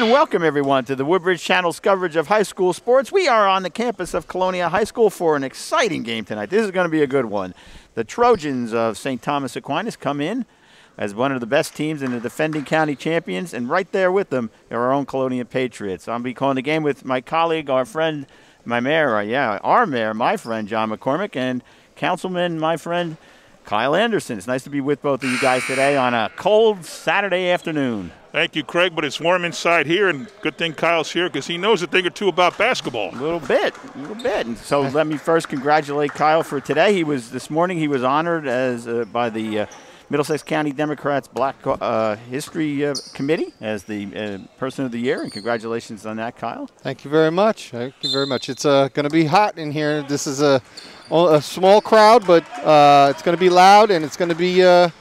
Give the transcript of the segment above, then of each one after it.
And welcome, everyone, to the Woodbridge Channel's coverage of high school sports. We are on the campus of Colonia High School for an exciting game tonight. This is going to be a good one. The Trojans of St. Thomas Aquinas come in as one of the best teams and the defending county champions, and right there with them are our own Colonia Patriots. I'll be calling the game with my colleague, our friend, my mayor, our mayor, my friend, John McCormick, and councilman, my friend, Kyle Anderson. It's nice to be with both of you guys today on a cold Saturday afternoon. Thank you, Craig, but it's warm inside here, and good thing Kyle's here because he knows a thing or two about basketball. A little bit. And so let me first congratulate Kyle for today. This morning he was honored as by the Middlesex County Democrats Black History Committee as the Person of the Year, and congratulations on that, Kyle. Thank you very much. Thank you very much. It's going to be hot in here. This is a small crowd, but it's going to be loud, and it's going to be a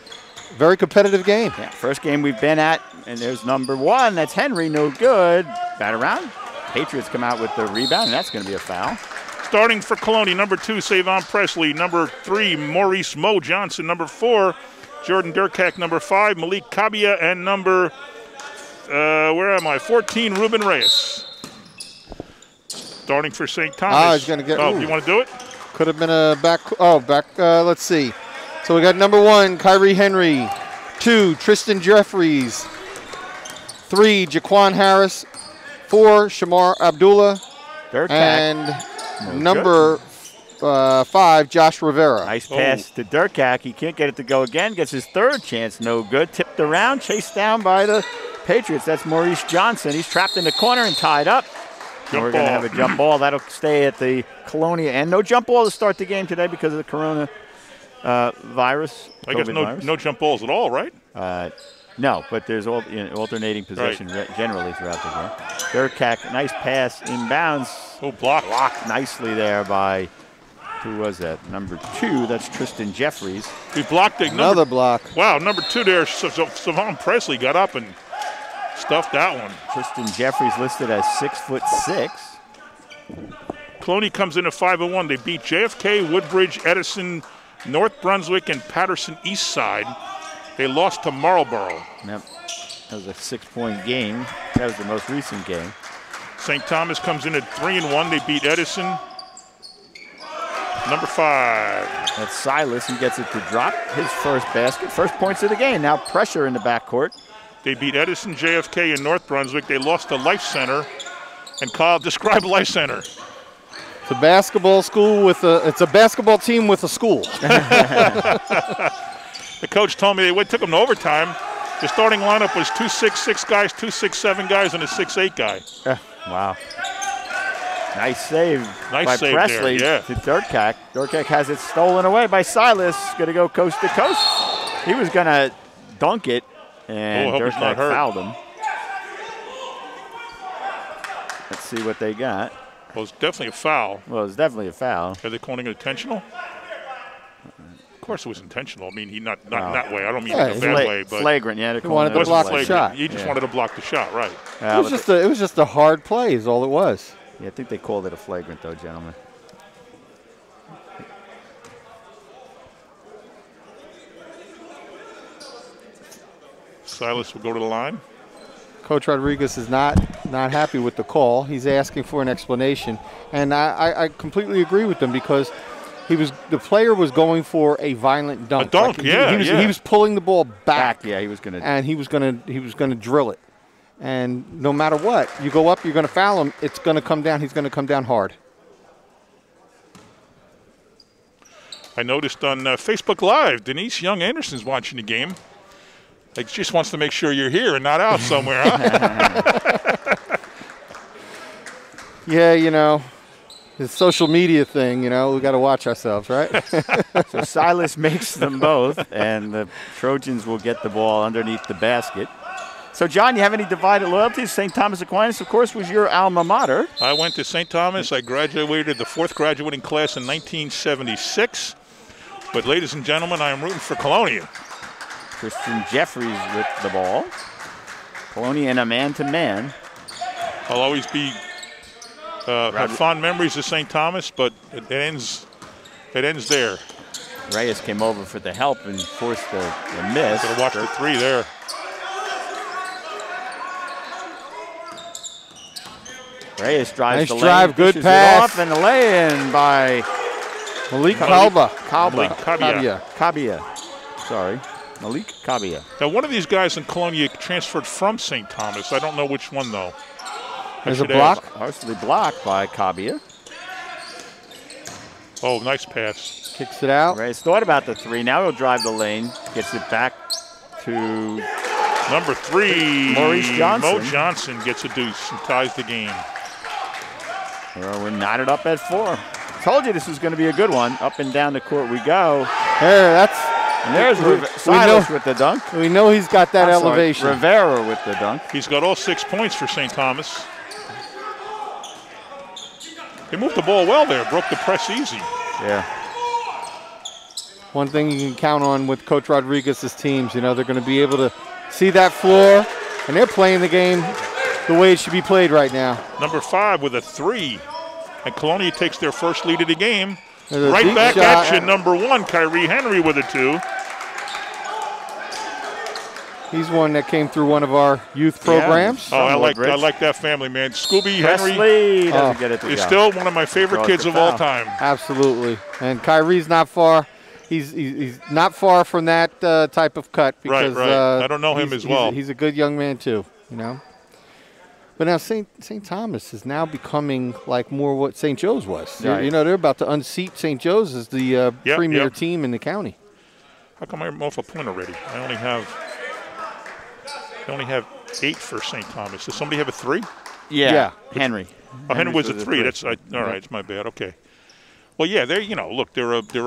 very competitive game. Yeah, first game we've been at, and there's number one. That's Henry, no good. Bat around. Patriots come out with the rebound, and that's going to be a foul. Starting for Colonia, number 2, Savon Presley. Number 3, Maurice Mo Johnson. Number 4, Jordan Durkak. Number 5, Malik Kabia. And number, 14, Ruben Reyes. Starting for St. Thomas. He's going to get. Oh, you want to do it? Could have been a back. Let's see. So we got number 1, Kyrie Henry. 2, Tristan Jeffries. 3, Jaquan Harris. 4, Shamar Abdullah. Durkak. And number 5, Josh Rivera. Nice pass to Durkak. He can't get it to go again. Gets his third chance. No good. Tipped around. Chased down by the Patriots. That's Maurice Johnson. He's trapped in the corner and tied up. And we're going to have a jump ball. That'll stay at the Colonia end. No jump ball to start the game today because of the corona virus. I guess no jump balls at all, right? No, but there's alternating possession generally throughout the game. Durkak, nice pass inbounds. Oh, blocked nicely there by, who was that? Number 2, that's Tristan Jeffries. He blocked it. Another block. Wow, number 2 there, Savon Presley got up and stuffed that one. Tristan Jeffries listed as 6'6". Colonia comes in at 5-1. They beat JFK, Woodbridge, Edison, North Brunswick, and Patterson East Side. They lost to Marlboro. Yep, that was a 6-point game. That was the most recent game. St. Thomas comes in at 3-1. They beat Edison. Number 5. That's Silas. He gets it to drop his first basket. First points of the game. Now pressure in the backcourt. They beat Edison, JFK, and North Brunswick. They lost to Life Center. And Kyle, describe Life Center. It's a basketball school it's a basketball team with a school. The coach told me they took them to overtime. The starting lineup was 2 6'6" guys, 2 6'7" guys, and a 6'8" guy. Wow. Nice save by Presley there, to Durkak. Durkak has it stolen away by Silas. Going to go coast to coast. He was going to dunk it, and Durkak fouled him. Let's see what they got. Well, it's definitely a foul. Well, it's definitely a foul. Are they calling it intentional? Of course it was intentional. I mean, not in that way. I don't mean in a bad way. But flagrant, yeah. He wanted to block the shot. He just wanted to block the shot, right. It was just a hard play is all it was. Yeah, I think they called it a flagrant, though, gentlemen. Silas will go to the line. Coach Rodriguez is not happy with the call. He's asking for an explanation, and I completely agree with him because the player was going for a violent dunk. A dunk, He was pulling the ball back. Yeah, he was going to. And he was going to drill it. And no matter what, you go up, you're going to foul him. It's going to come down. He's going to come down hard. I noticed on Facebook Live, Denise Young Anderson's watching the game. Like, just wants to make sure you're here and not out somewhere, huh? Yeah, the social media thing, we got to watch ourselves, right? So Silas makes them both, and the Trojans will get the ball underneath the basket. So, John, you have any divided loyalties? St. Thomas Aquinas, of course, was your alma mater. I went to St. Thomas. I graduated the 4th graduating class in 1976. But, ladies and gentlemen, I am rooting for Colonia. Tristan Jeffries with the ball. Colonia in a man-to-man. I'll always be have fond memories of St. Thomas, but it ends there. Reyes came over for the help and forced the miss. Gotta watch the 3 there. Reyes drives Nice the lane. drive, good dishes pass. It off, and the lay-in by Malik Malik Kabia. Kabia. Sorry. Malik Kabia. Now, one of these guys in Colonia transferred from St. Thomas. I don't know which one, though. There's a block. Partially blocked by Kabia. Oh, nice pass. Kicks it out. Reyes thought about the 3. Now he'll drive the lane. Gets it back to Number 3, Maurice Johnson. Mo Johnson gets a deuce and ties the game. Well, we're knotted up at 4. Told you this was going to be a good one. Up and down the court we go. There, And there's Silas with the dunk. we know he's got that elevation. Rivera with the dunk. He's got all 6 points for St. Thomas. He moved the ball well there, broke the press easy. Yeah. One thing you can count on with Coach Rodriguez's teams, you know, they're going to be able to see that floor, and they're playing the game the way it should be played right now. Number 5 with a 3. And Colonia takes their first lead of the game. There's a Right deep back shot. at you, number 1, Kyrie Henry with a 2. He's one that came through one of our youth programs. Oh, I Woodbridge. like that family, man. Scooby Henry Presley doesn't get it to is go. still one of my favorite Draws kids the of all foul. time. Absolutely. And Kyrie's not far. He's not far from that type of cut. Because, Right. I don't know him he's- as well. He's a good young man too, you know. But now St. Thomas is now becoming like more what St. Joe's was. Right. You know, they're about to unseat St. Joe's as the premier yep. team in the county. How come I'm off a point already? I only have 8 for St. Thomas. Does somebody have a 3? Yeah. Henry. Oh, Henry was a Henry's 3. That's all right. It's my bad. Okay. Well, yeah, they're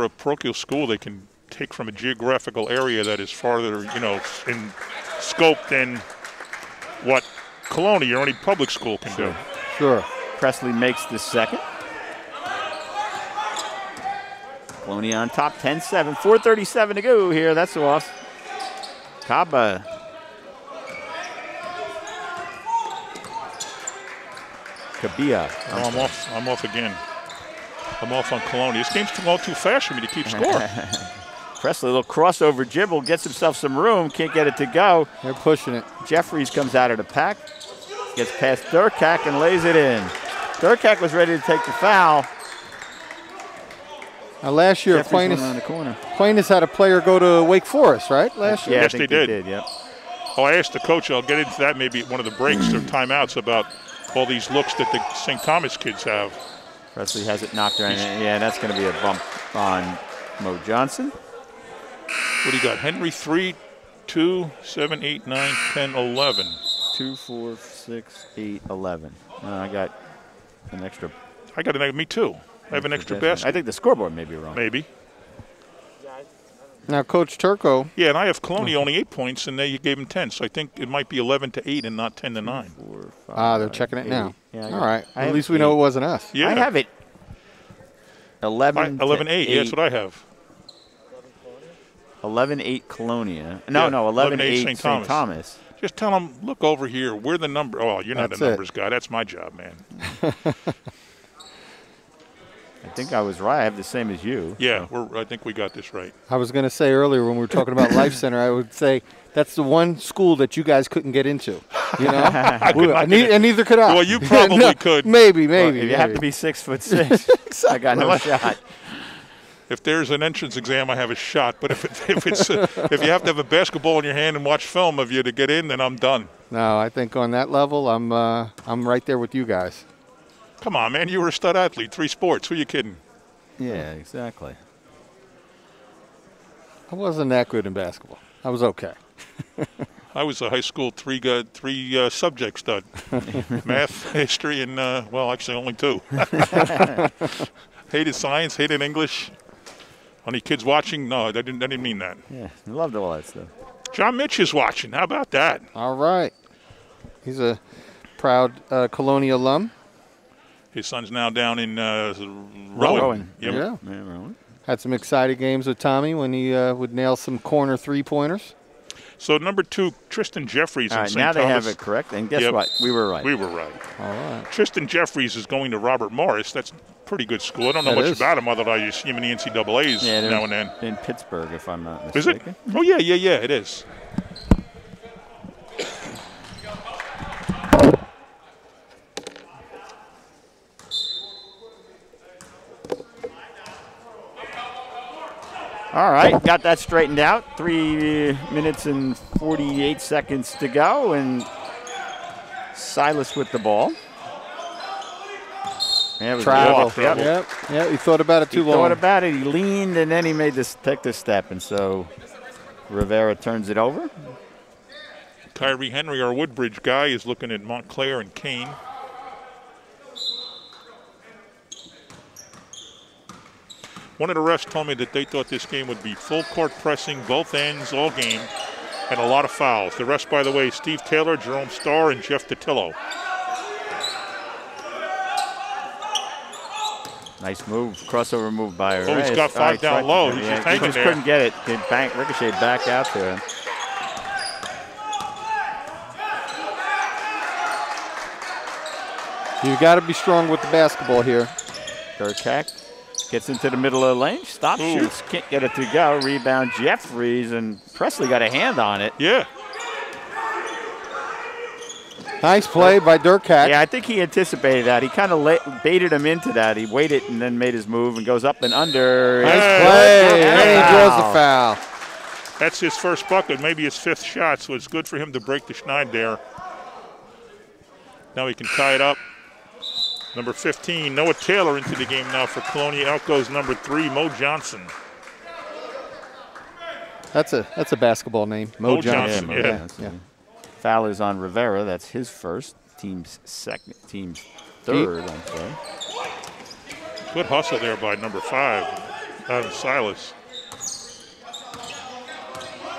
a parochial school. They can take from a geographical area that is farther, in scope than what Colonia or any public school can do. Sure. Presley makes the second. Colonia on top, 10-7. 4:37 to go here. That's off. Kaba. Kabia. Oh, I'm off again. I'm off on Colonia. This game's going too fast for me to keep score. Presley, a little crossover dribble, gets himself some room, can't get it to go. They're pushing it. Jeffries comes out of the pack, gets past Durkak and lays it in. Durkak was ready to take the foul. Now, last year, Jeffries went around the corner. Aquinas had a player go to Wake Forest, right? Last year. Yeah, Yes, I think they did. Yep. Oh, I asked the coach, I'll get into that maybe at one of the breaks or timeouts, about all these looks that the St. Thomas kids have. Presley has it knocked around. Yeah, that's going to be a bump on Mo Johnson. What do you got? Henry 3, 2, 7, 8, 9, 10, 11. 2, 4, 6, 8, 11. I got an extra. I got me too. I have an extra basket. I think the scoreboard may be wrong. Maybe. Now, Coach Turco. Yeah, and I have Colonia only 8 points, and you gave him 10. So I think it might be 11-8 and not 10-9. 4, 5, They're checking it 8. now. Yeah, All right. I At have least we know 8. it wasn't us. Yeah. I have it 11 11-8. Yeah, that's what I have. 11-8 Colonia. No, Yeah, 11-8 St. St. Thomas. Just tell them, look over here. We're the number. Oh, you're not That's a it. numbers guy. That's my job, man. I think I was right. I have the same as you. Yeah, I think we got this right. I was going to say earlier when we were talking about Life Center, I would say that's the one school that you guys couldn't get into. You know, and neither could I. Well, you probably could. Maybe. Well, if you have to be 6'6", I got no shot. If there's an entrance exam, I have a shot. But if you have to have a basketball in your hand and watch film of you to get in, then I'm done. No, I think on that level, I'm right there with you guys. Come on, man. You were a stud athlete. 3 sports. Who are you kidding? Yeah, exactly. I wasn't that good in basketball. I was okay. I was a high school three subject stud. Math, history, and, well, actually only 2. Hated science, hated English. Any kids watching? No, I didn't mean that. Yeah, I loved all that stuff. John Mitch is watching. How about that? All right. He's a proud Colonia alum. His son's now down in Rowan. Rowan. Yep. Yeah. Rowan. Had some exciting games with Tommy when he would nail some corner 3-pointers. So number 2, Tristan Jeffries All in right, St. now Thomas. they have it correct, and guess Yep. what? We were right. We were right. All right. Tristan Jeffries is going to Robert Morris. That's a pretty good school. I don't know That much is. about him other than I see him in the NCAAs Yeah, they're now and then. in Pittsburgh, if I'm not Is it? mistaken. Oh, yeah, it is. All right, got that straightened out. 3 minutes and 48 seconds to go, and Silas with the ball. Yeah, it was Travel. Yep. Yeah, he thought about it too long. He thought about it, he leaned, and then he made take this step, and so Rivera turns it over. Kyrie Henry, our Woodbridge guy, is looking at Montclair and Kane. One of the refs told me that they thought this game would be full court pressing, both ends, all game, and a lot of fouls. The refs, by the way, Steve Taylor, Jerome Starr, and Jeff DiTillo. Nice move, crossover move by Reyes. Oh, he's got 5 down low. He's just hanging just there. Couldn't get it. It ricocheted back out to him. You got to be strong with the basketball here. Durkak gets into the middle of the lane, stops, shoots, can't get it to go. Rebound Jeffries, and Presley got a hand on it. Yeah. Nice play by Durkak. Yeah, I think he anticipated that. He kind of baited him into that. He waited and then made his move and goes up and under. Nice play. And he draws the foul. That's his first bucket, maybe his 5th shot, so it's good for him to break the schneid there. Now he can tie it up. Number 15, Noah Taylor into the game now for Colonia. Out goes number 3, Mo Johnson. That's a basketball name, Mo Johnson. Yeah. Foul is on Rivera. That's his first. Team's second. Team's third. I'm sorry. Good hustle there by number 5, Silas.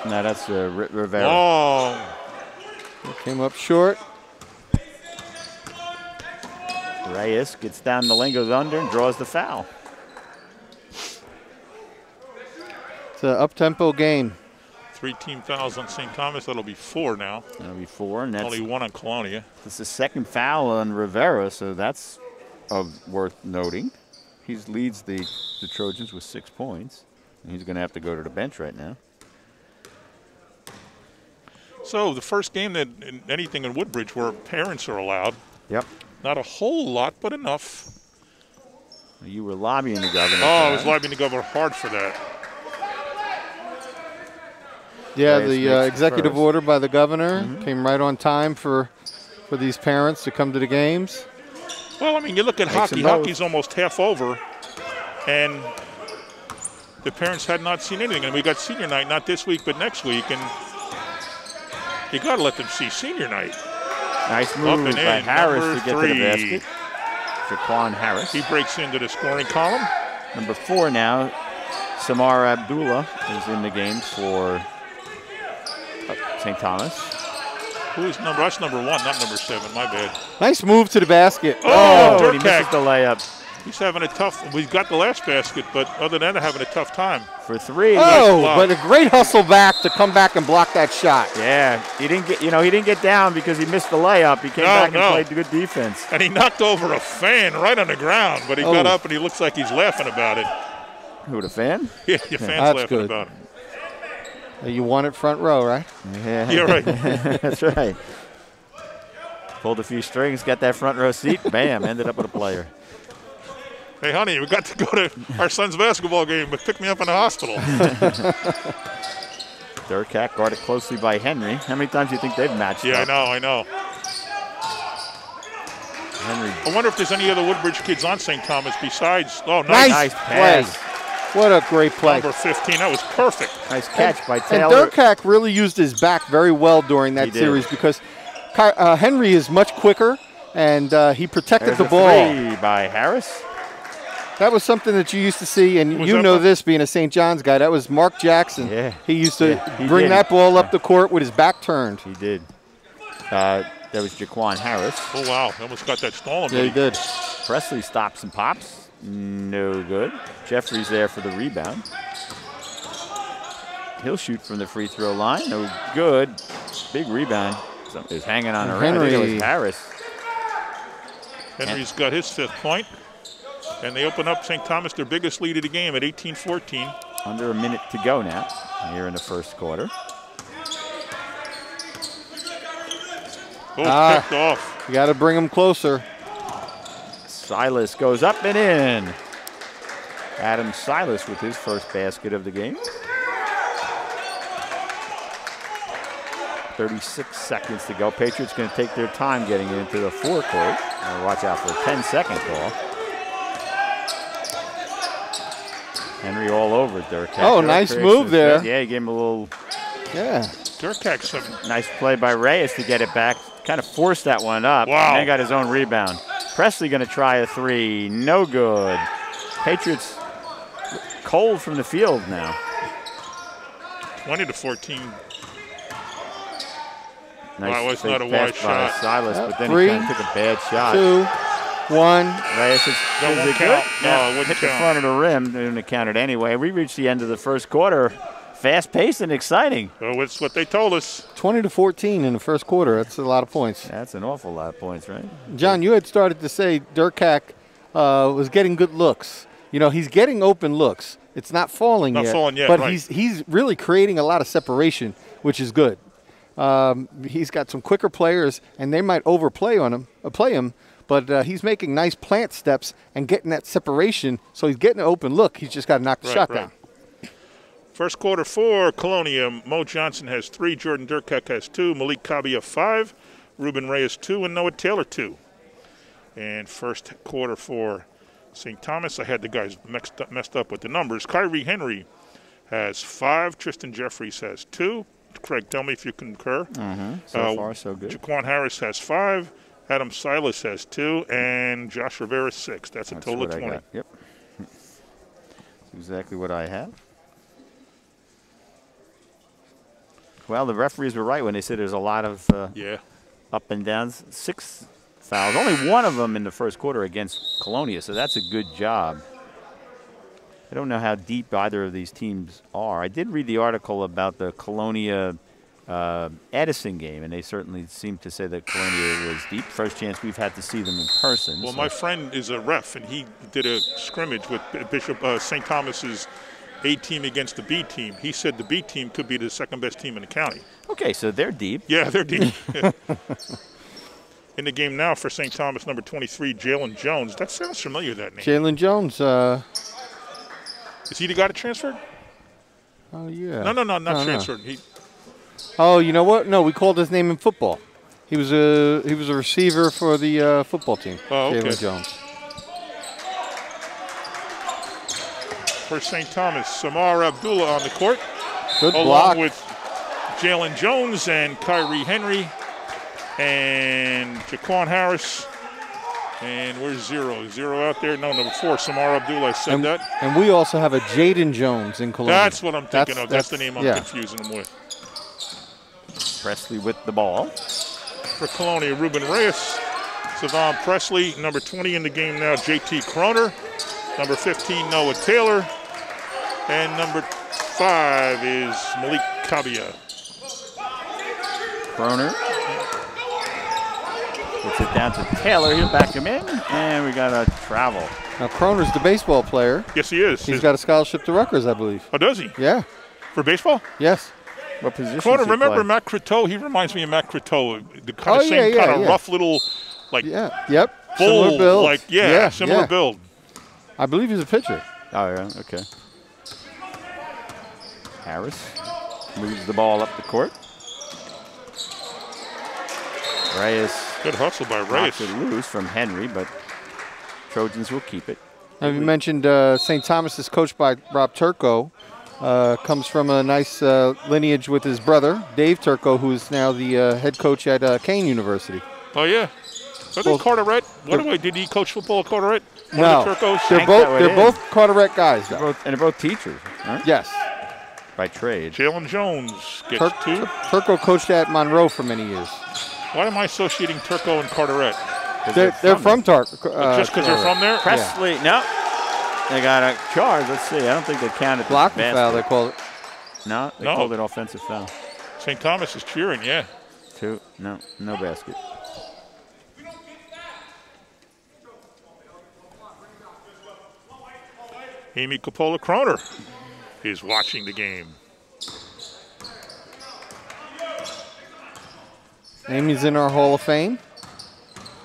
No, that's Rivera. Long. Came up short. Reyes gets down the lane, goes under, and draws the foul. It's an up-tempo game. 3 team fouls on St. Thomas. That'll be 4 now. That'll be 4, and that's only 1 on Colonia. It's the second foul on Rivera, so that's worth noting. He leads the Trojans with 6 points, and he's going to have to go to the bench right now. So the first game that anything in Woodbridge where parents are allowed. Yep. Not a whole lot, but enough. You were lobbying the governor. Oh, I was lobbying the governor hard for that. Yeah, the executive order by the governor came right on time for these parents to come to the games. Well, I mean, you look at hockey. Hockey's almost half over, and the parents had not seen anything. And we got senior night, not this week, but next week, and you got to let them see senior night. Nice move by Harris to get to the basket. Jaquan Harris. He breaks into the scoring column. Number 4 now, Samar Abdullah is in the game for St. Thomas. Who is number? That's number 1, not number 7. My bad. Nice move to the basket. Oh, he misses the layup. He's having a tough. We've got the last basket, but other than that, having a tough time. For 3. Oh, but a great hustle back to come back and block that shot. Yeah, he didn't get down because he missed the layup. He came back and played good defense. And he knocked over a fan right on the ground, but he got up and he looks like he's laughing about it. Who, the fan? Yeah, your fan's laughing about it. You won it front row, right? Yeah. You're right. That's right. Pulled a few strings, got that front row seat, bam, ended up with a player. Hey, honey, we got to go to our son's basketball game, but pick me up in the hospital. Durkak guarded closely by Henry. How many times do you think they've matched up? I know. Henry. I wonder if there's any other Woodbridge kids on St. Thomas besides. Oh, nice play. What a great play. Number 15, that was perfect. Nice catch by Taylor. And Durkak really used his back very well during that series because Henry is much quicker, and he protected the ball. 3 by Harris. That was something that you used to see, and you know this being a St. John's guy. That was Mark Jackson. Yeah. He used to bring that ball up the court with his back turned. He did. That was Jaquan Harris. Oh, wow. He almost got that stolen. Yeah, he did. Presley stops and pops. No good. Jeffries there for the rebound. He'll shoot from the free throw line. No good. Big rebound. Is hanging on a rim. I think it was Harris. Henry's got his 5th point. And they open up St. Thomas, their biggest lead of the game at 18-14. Under a minute to go now here in the first quarter. Oh, picked off. You got to bring him closer. Silas goes up and in. Adam Silas with his first basket of the game. 36 seconds to go. Patriots going to take their time getting into the forecourt. Watch out for a 10-second call. Henry all over Dirk. Oh, nice move there. Yeah, he gave him a little. Yeah. Durkak's some nice play by Reyes to get it back. Kind of forced that one up. Wow. And then got his own rebound. Presley going to try a three. No good. Patriots cold from the field now. 20-14. Nice That was fake not a pass wise by shot. Silas, but then Three, he kind of took a bad shot. 2, 1. Reyes is That won't it count. good? No, Yeah, it wouldn't hit the count. front of the rim. They didn't count it anyway. We reached the end of the first quarter. Fast-paced and exciting. Oh, it's what they told us. 20-14 in the first quarter. That's a lot of points. That's an awful lot of points, right? John, you had started to say Durkak was getting good looks. You know, he's getting open looks. It's not falling Not yet. falling yet, but right. he's really creating a lot of separation, which is good. He's got some quicker players, and they might overplay on him, play him, but he's making nice plant steps and getting that separation, so he's getting an open look. He's just got to knock the shot down. First quarter for Colonia. Mo Johnson has 3, Jordan Durkak has 2, Malik Kabia 5, Ruben Reyes 2, and Noah Taylor 2. And first quarter for St. Thomas, I had the guys messed up with the numbers. Kyrie Henry has 5, Tristan Jeffries has 2. Craig, tell me if you concur. So far, so good. Jaquan Harris has 5, Adam Silas has 2, and Josh Rivera 6. That's a total of 20. Yep. That's exactly what I have. Well, the referees were right when they said there's a lot of up and downs. 6 fouls. Only one of them in the first quarter against Colonia, so that's a good job. I don't know how deep either of these teams are. I did read the article about the Colonia Edison game, and they certainly seem to say that Colonia was deep. First chance we've had to see them in person. Well, my friend is a ref, and he did a scrimmage with Bishop St. Thomas's A team against the B team. He said the B team could be the second best team in the county. Okay, so they're deep. Yeah, they're deep. In the game now for St. Thomas, number 23, Jalen Jones. That sounds familiar, that name. Jalen Jones. Is he the guy that transferred? Oh, yeah. No, not transferred. He, Oh, you know what? No, we called his name in football. He was a receiver for the football team. Oh, okay. Jalen Jones. For St. Thomas, Samar Abdullah on the court. Good along block. with Jalen Jones and Kyrie Henry and Jaquan Harris. And where's 0? 0 out there? No, number 4, Samar Abdullah. I said that. And we also have a Jaden Jones in Colonia. That's what I'm thinking of. That's the name I'm confusing them with. Presley with the ball. For Colonia, Ruben Reyes, Savon Presley, number 20 in the game now, JT Croner, number 15, Noah Taylor, and number 5 is Malik Kabia. Croner gets it down to Taylor. He'll back him in, and we got a travel. Now, Croner's the baseball player. Yes, he is. He's got a scholarship to Rutgers, I believe. Oh, does he? Yeah. For baseball? Yes. What position? Croner, remember Matt Croteau? He reminds me of Matt Croteau. The kind of same kind of rough little, like, Yep. bull, Similar build. like, similar build. I believe he's a pitcher. Oh, yeah, okay. Harris moves the ball up the court. Reyes. Good hustle by Reyes. Knocks it loose from Henry, but Trojans will keep it. Now, you mentioned St. Thomas is coached by Rob Turco. Comes from a nice lineage with his brother, Dave Turco, who is now the head coach at Kane University. Oh, yeah. Are they Carteret? Did he coach football at Carteret? No, they're both Carteret guys, though. They're both teachers, right? Yes. By trade. Jalen Jones gets 2. Turco coached at Monroe for many years. Why am I associating Turco and Carteret? They're from Just because they're from there? Presley, no. They got a charge. Let's see. I don't think they counted. Blocking foul, they called it. No, they called it offensive foul. St. Thomas is cheering, yeah. 2. No basket. Amy Coppola Croner is watching the game. Amy's in our Hall of Fame.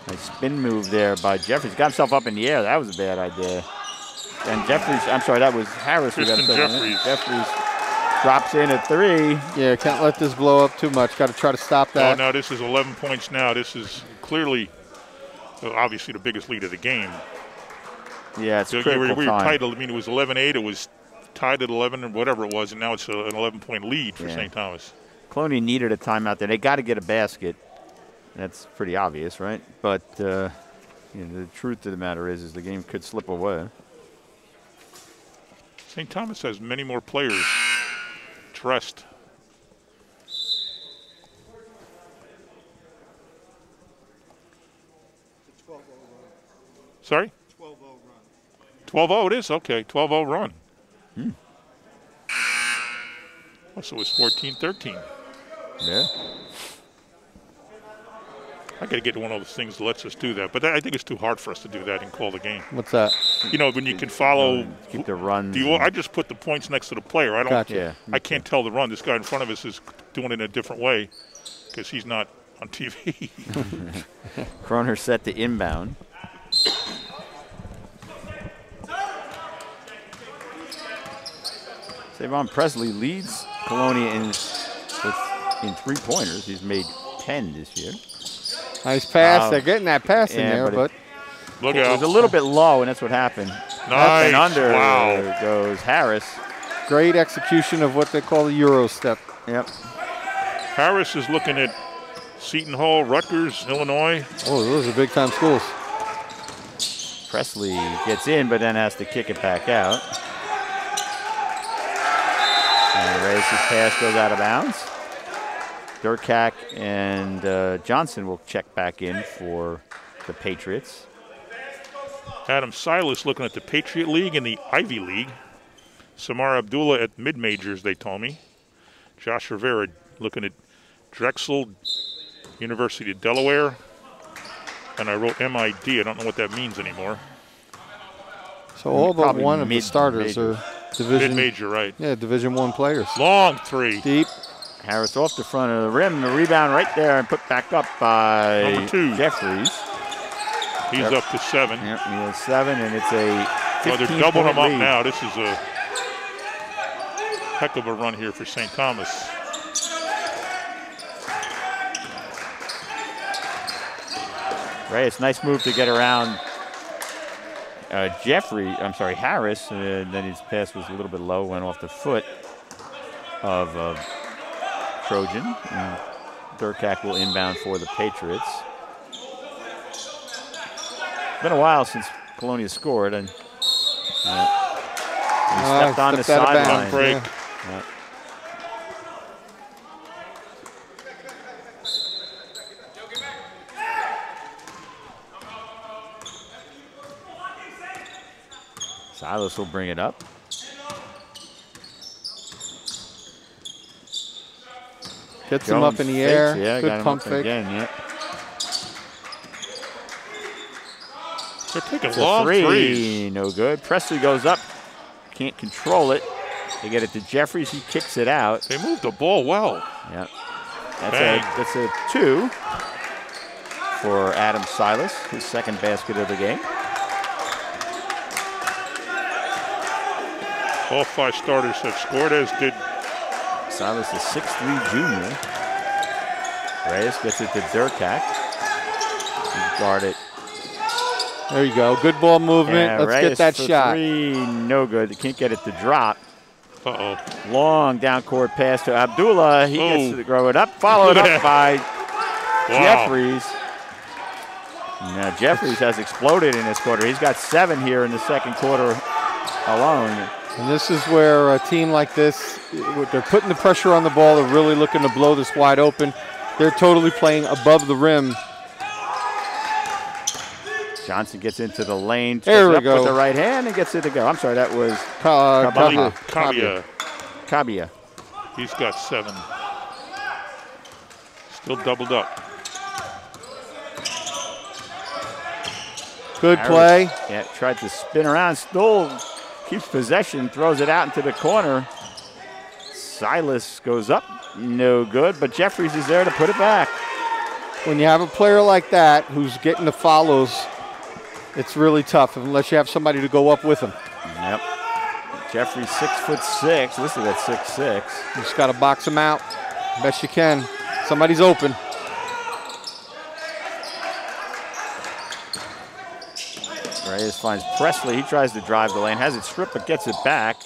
Nice spin move there by Jeffries. Got himself up in the air. That was a bad idea. And Jeffries, I'm sorry, that was Harris who got Tristan stolen. Jeffries. Jeffries drops in at 3. Yeah, can't let this blow up too much. Got to try to stop Oh, that. no, this is 11 points now. This is clearly, obviously, the biggest lead of the game. Yeah, it's So critical we were time. tied. I mean, it was 11-8. It was tied at 11 or whatever it was, and now it's an 11-point lead for St. Thomas. Colonia needed a timeout there. They got to get a basket. That's pretty obvious, right? But the truth of the matter is the game could slip away. St. Thomas has many more players dressed. Sorry? 12-0 run. 12-0 it is? Okay, 12-0 run. Oh, so it was 14-13. Yeah. I got to get one of those things that lets us do that. But I think it's too hard for us to do that and call the game. What's that? You know, when you can follow. Keep the runs. I just put the points next to the player. I don't. Gotcha. Yeah. I can't tell the run. This guy in front of us is doing it in a different way because he's not on TV. Kroner set to inbound. Savon Presley leads Colonia in 3-pointers. He's made 10 this year. Nice pass. They're getting that pass in there, but Look it out. was a little bit low, and that's what happened. Nice. Up and under Wow. goes Harris. great execution of what they call the Euro step. Yep. Harris is looking at Seton Hall, Rutgers, Illinois. Oh, those are big-time schools. Presley gets in, but then has to kick it back out. And Reyes' pass goes out of bounds. Durkak and Johnson will check back in for the Patriots. Adam Silas looking at the Patriot League and the Ivy League. Samar Abdullah at mid-majors, they told me. Josh Rivera looking at Drexel, University of Delaware. And I wrote MID. I don't know what that means anymore. So all but Probably one of the starters are Division Mid-major, right. Yeah, Division I players. Long three. Deep. Harris off the front of the rim. The rebound right there and put back up by Number 2. Jeffries. He's up to 7. Yep, he has 7, and it's a 15-point Oh, they're doubling him up lead. now. This is a heck of a run here for St. Thomas. Reyes, nice move to get around Harris. Then his pass was a little bit low, went off the foot of Trojan. And Durkak will inbound for the Patriots. It's been a while since Colonia scored, and he stepped on the stepped out of sideline. bounds, Break. yeah. Yep. Silas will bring it up. Gets him up in the air. Fakes, yeah, got Good him pump up fake. again, yeah. They're taking It's a long three, threes. no good. Presley goes up, can't control it. They get it to Jeffries, he kicks it out. They moved the ball well. Yep. Bang. That's a 2 for Adam Silas, his second basket of the game. All 5 starters have scored, as did Silas, a 6'3" junior. Reyes gets it to Durkak. He's guarded. There you go. Good ball movement. Yeah, Let's Reyes get that for shot. 3, no good. They can't get it to drop. Uh-oh. Long down court pass to Abdullah. He gets Oh. to throw it up, followed up by Wow. Jeffries. Now Jeffries has exploded in this quarter. He's got 7 here in the second quarter alone. And this is where a team like this, they're putting the pressure on the ball. They're really looking to blow this wide open. They're totally playing above the rim. Johnson gets into the lane. There we up go. with the right hand and gets it to go. I'm sorry, that was Kabia. Kavia. Kabia. He's got 7. Still doubled up. Good Harris, play. Yeah, tried to spin around, stole, keeps possession, throws it out into the corner. Silas goes up, no good, but Jeffries is there to put it back. When you have a player like that who's getting the follows, it's really tough unless you have somebody to go up with him. Yep. Jeffries 6'6", listed at 6'6". You just got to box him out best you can. Somebody's open. Reyes finds Presley. He tries to drive the lane, has it stripped, but gets it back.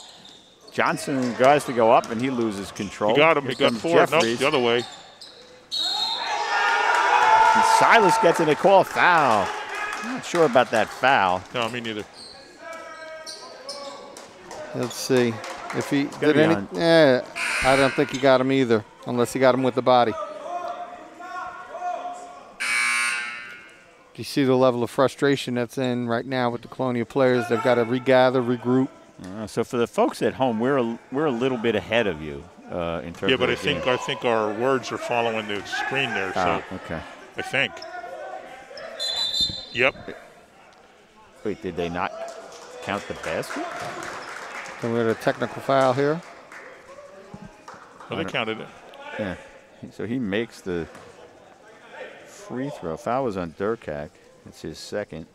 Johnson tries to go up, and he loses control. He got him. He got 4. Nope, the other way. And Silas gets in a call foul. I'm not sure about that foul. No, me neither. Let's see if he did any. Yeah, I don't think he got him either, unless he got him with the body. Do you see the level of frustration that's in right now with the Colonial players? They've got to regather, regroup. So for the folks at home, we're a little bit ahead of you in terms. Yeah, but of I think our words are following the screen there. So okay. I think. Yep. Wait, did they not count the basket? Then we had a technical foul here. Well, they counted it. Yeah. So he makes the free throw. Foul was on Durkak. It's his second.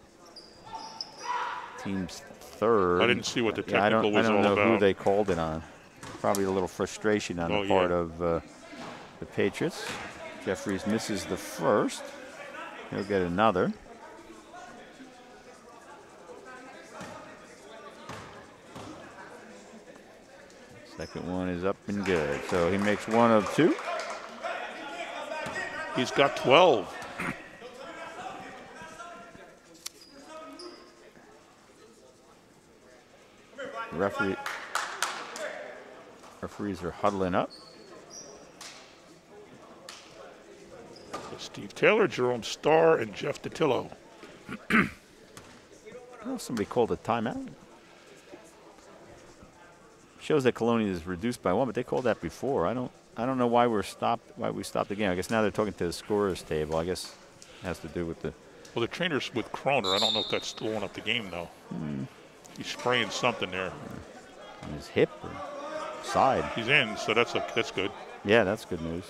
Team's third. I didn't see what the technical was all about. I don't know who they called it on. Probably a little frustration on the part of the Patriots. Jeffries misses the first. He'll get another. Second one is up and good. So he makes 1 of 2. He's got 12. Referees are huddling up. Steve Taylor, Jerome Starr, and Jeff DiTillo. Well, somebody called a timeout. Shows that Colonia is reduced by 1, but they called that before. I don't know why we stopped the game. I guess now they're talking to the scorer's table. I guess it has to do with the. Well, the trainer's with Kroner. I don't know if that's slowing up the game though. He's spraying something there. On his hip or side. He's in, so that's good. Yeah, that's good news.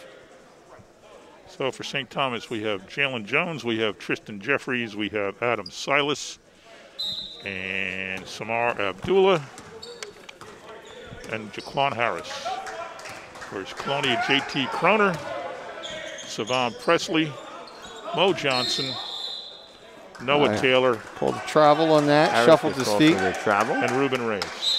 So for St. Thomas, we have Jalen Jones, we have Tristan Jeffries, we have Adam Silas, and Samar Abdullah, and Jaquan Harris. Whereas Colonia, JT Kroner, Savon Presley, Mo Johnson, Noah Taylor. Pulled a travel on that, Harris shuffled his feet. Travel. And Ruben Reyes.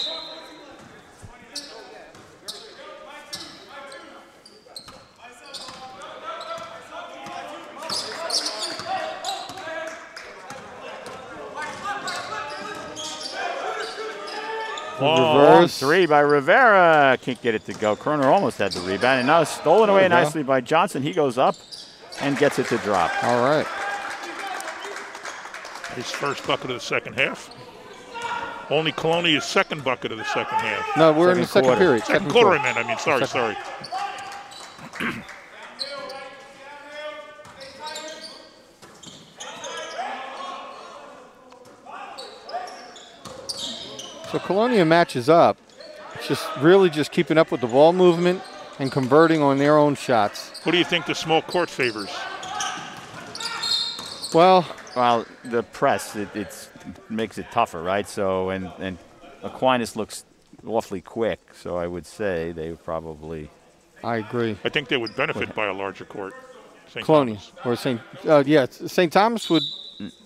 Reverse. 3 by Rivera. Can't get it to go. Kroner almost had the rebound. And now it's stolen away nicely by Johnson. He goes up and gets it to drop. All right. His first bucket of the second half. Only Colonia's second bucket of the second half. No, we're in the second period. Second quarter, I mean. Sorry. So Colonia matches up. It's just really just keeping up with the ball movement and converting on their own shots. What do you think the small court favors? Well, the press, it makes it tougher, right? So, and Aquinas looks awfully quick, so I would say they would probably. I agree. I think they would benefit by a larger court. Colonia or St. St. Thomas would.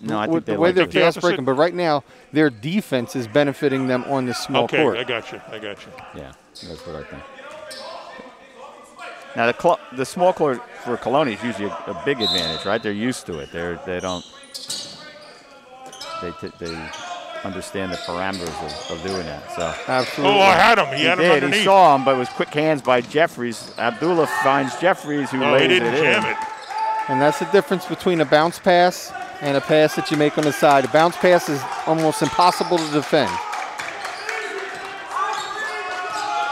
No, I think the way they're fast breaking, but right now their defense is benefiting them on the small court. Okay, I got you. Yeah, that's what I think. Now the small court for Colonia is usually a big advantage, right? They're used to it. They understand the parameters of doing that. So absolutely. Oh, I had him. He had him underneath. He saw him, but it was quick hands by Jeffries. Abdullah finds Jeffries, who lays he didn't it jam in. it. And that's the difference between a bounce pass and a pass that you make on the side. A bounce pass is almost impossible to defend.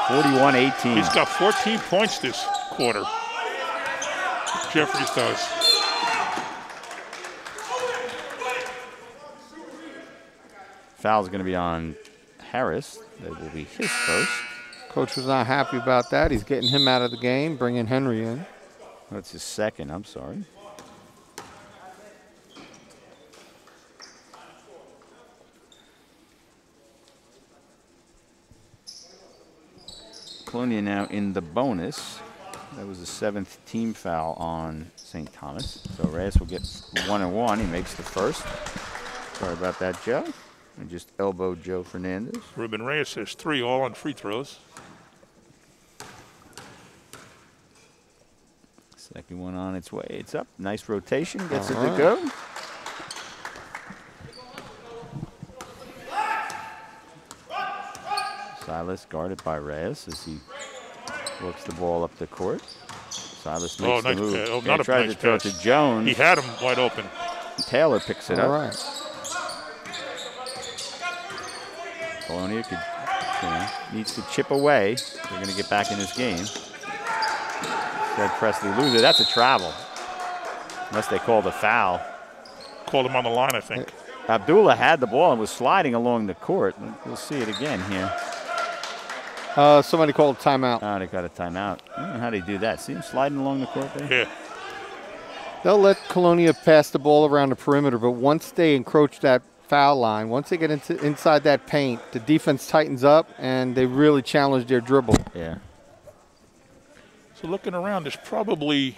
41-18. He's got 14 points this quarter. Jeffries does. Foul's going to be on Harris. That will be his first. Coach was not happy about that. He's getting him out of the game, bringing Henry in. That's his second, I'm sorry. Colonia now in the bonus. That was the 7th team foul on St. Thomas. So Reyes will get 1 and 1. He makes the first. Sorry about that, Joe. I just elbowed Joe Fernandez. Ruben Reyes has 3 all on free throws. Second one on its way. It's up. Nice rotation. Gets it to go. Silas guarded by Reyes as he works the ball up the court. Silas makes the move. Not tried nice to throw it to Jones. He had him wide open. Taylor picks it up. All right. Colonia needs to chip away. They're going to get back in this game. Fred Presley loses it. That's a travel. Unless they call the foul. Called him on the line, I think. Abdullah had the ball and was sliding along the court. We'll see it again here. Somebody called a timeout. Oh, they got a timeout. I don't know how they do that. See him sliding along the court there? Yeah. They'll let Colonia pass the ball around the perimeter, but once they encroach that foul line, once they get inside that paint, the defense tightens up and they really challenge their dribble. Yeah. So looking around, there's probably,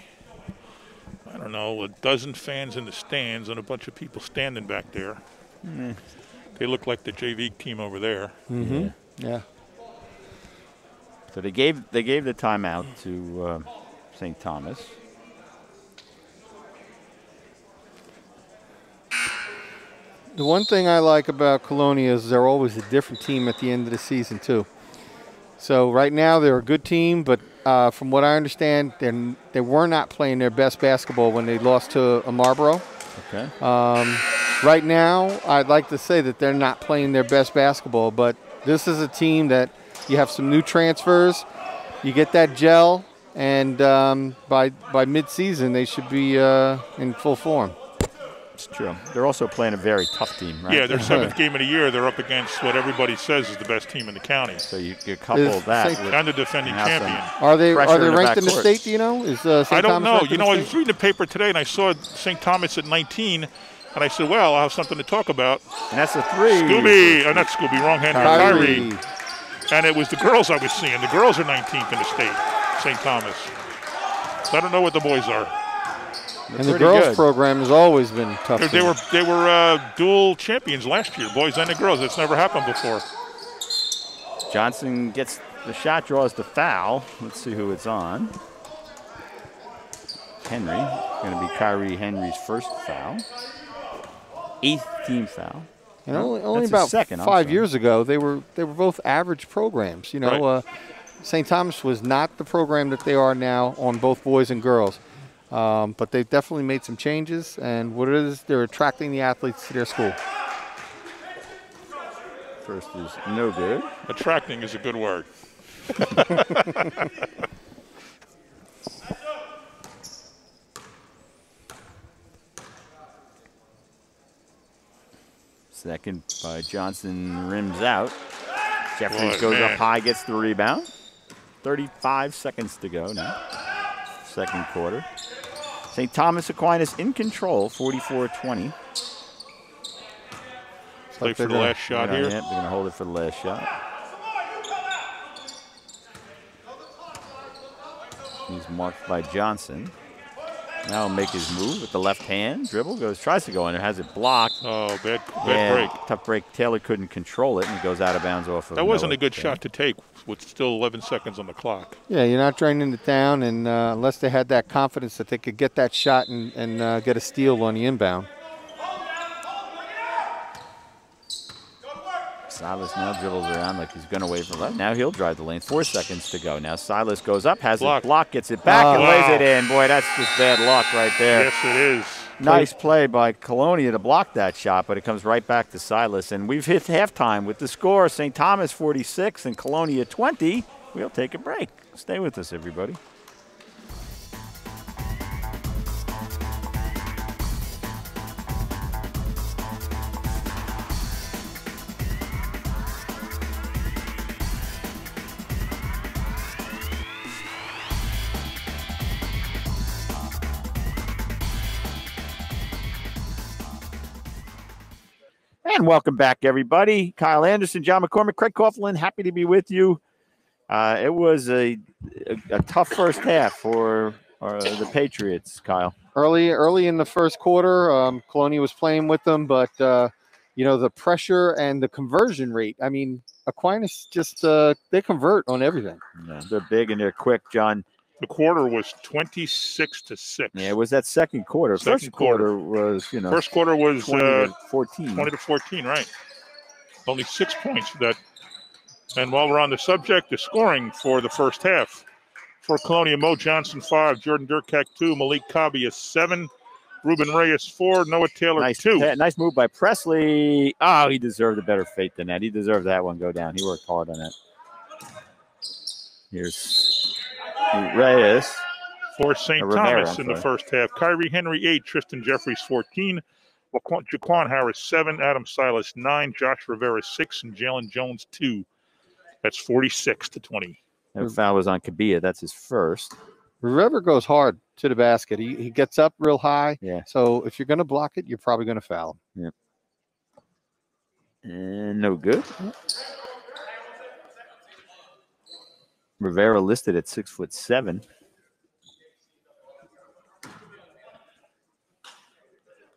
I don't know, a dozen fans in the stands and a bunch of people standing back there. Mm. They look like the JV team over there. Mm-hmm. Yeah. So they gave the timeout to St. Thomas. The one thing I like about Colonia is they're always a different team at the end of the season, too. So right now they're a good team, but from what I understand, they were not playing their best basketball when they lost to Marlboro. Okay. Right now, I'd like to say that they're not playing their best basketball, but this is a team that you have some new transfers, you get that gel, and by mid-season they should be in full form. It's true. They're also playing a very tough team, right? Yeah, their 7th game of the year. They're up against what everybody says is the best team in the county. So you couple that with and the defending champion. Are they the ranked in the state? Do you know? Is St. I don't Thomas know. I was reading the paper today and I saw St. Thomas at 19, and I said, "Well, I'll have something to talk about." And that's a 3. Scooby, not Scooby, wrong hand. Kyrie. And it was the girls I was seeing. The girls are 19th in the state, St. Thomas. So I don't know what the boys are. And the girls program has always been tough. They were dual champions last year, boys and the girls. It's never happened before. Johnson gets the shot, draws the foul. Let's see who it's on. Henry. Going to be Kyrie Henry's first foul. 8th team foul. And only about 5 years ago, they were both average programs. You know, Right. St. Thomas was not the program that they are now on both boys and girls. But they've definitely made some changes, and what it is, they're attracting the athletes to their school. First is no good. Attracting is a good word. Second by Johnson, rims out. Jeffries goes up high, gets the rebound. 35 seconds to go now. Second quarter. St. Thomas Aquinas in control, 44-20. Play for the last shot here. They're going to hold it for the last shot. He's marked by Johnson. Now he'll make his move with the left hand. Dribble tries to go in there, has it blocked. Oh, bad break. Tough break. Taylor couldn't control it, and it goes out of bounds off of That wasn't a good shot to take with still 11 seconds on the clock. Yeah, you're not draining it down, and unless they had that confidence that they could get that shot and get a steal on the inbound. Silas now dribbles around like he's going to wait for left. Now he'll drive the lane. 4 seconds to go. Now Silas goes up, has it blocked, gets it back, and lays it in. Boy, that's just bad luck right there. Yes, it is. Nice play by Colonia to block that shot, but it comes right back to Silas. And we've hit halftime with the score, St. Thomas 46 and Colonia 20. We'll take a break. Stay with us, everybody. And welcome back, everybody. Kyle Anderson, John McCormick, Craig Coughlin, happy to be with you. It was a tough first half for the Patriots, Kyle. Early in the first quarter, Colonia was playing with them, but the pressure and the conversion rate. I mean, Aquinas just they convert on everything. Yeah, they're big and they're quick, John. The quarter was 26-6. Yeah, it was that second quarter. First quarter was, First quarter was 20 to 14. 20 to 14, right? Only 6 points. And while we're on the subject, the scoring for the first half for Colonia: Mo Johnson 5, Jordan Durkak 2, Malik Kabi 7, Ruben Reyes 4, Noah Taylor 2. Nice move by Presley. Oh, he deserved a better fate than that. He deserved that one go down. He worked hard on that. Here's Reyes. For St. Thomas in the first half. Kyrie Henry 8, Tristan Jeffries 14, Jaquan Harris 7, Adam Silas 9, Josh Rivera 6, and Jalen Jones 2. That's 46-20. That foul was on Kabia. That's his first. Rivera goes hard to the basket. He gets up real high. Yeah. So if you're going to block it, you're probably going to foul him. Yeah. And no good. Rivera listed at 6'7".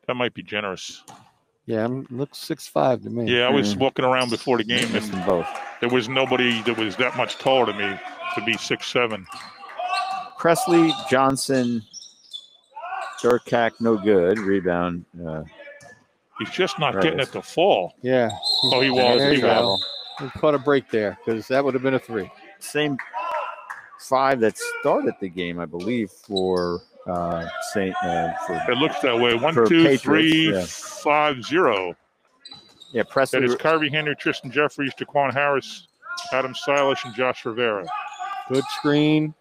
That might be generous. Yeah, looks 6'5" to me. Yeah, I was walking around before the game, Missed them both. There was nobody that was that much taller than me to be 6'7". Presley, Johnson, Durkak, no good. Rebound. He's just not getting it to fall. Yeah. Oh, he was. He caught a break there because that would have been a 3. Same 5 that started the game, I believe, for Saint. It looks that way. 1, 2, 3, 5, 0. Yeah, Presley. That is Kyrie Henry, Tristan Jeffries, Jaquan Harris, Adam Silas, and Josh Rivera. Good screen.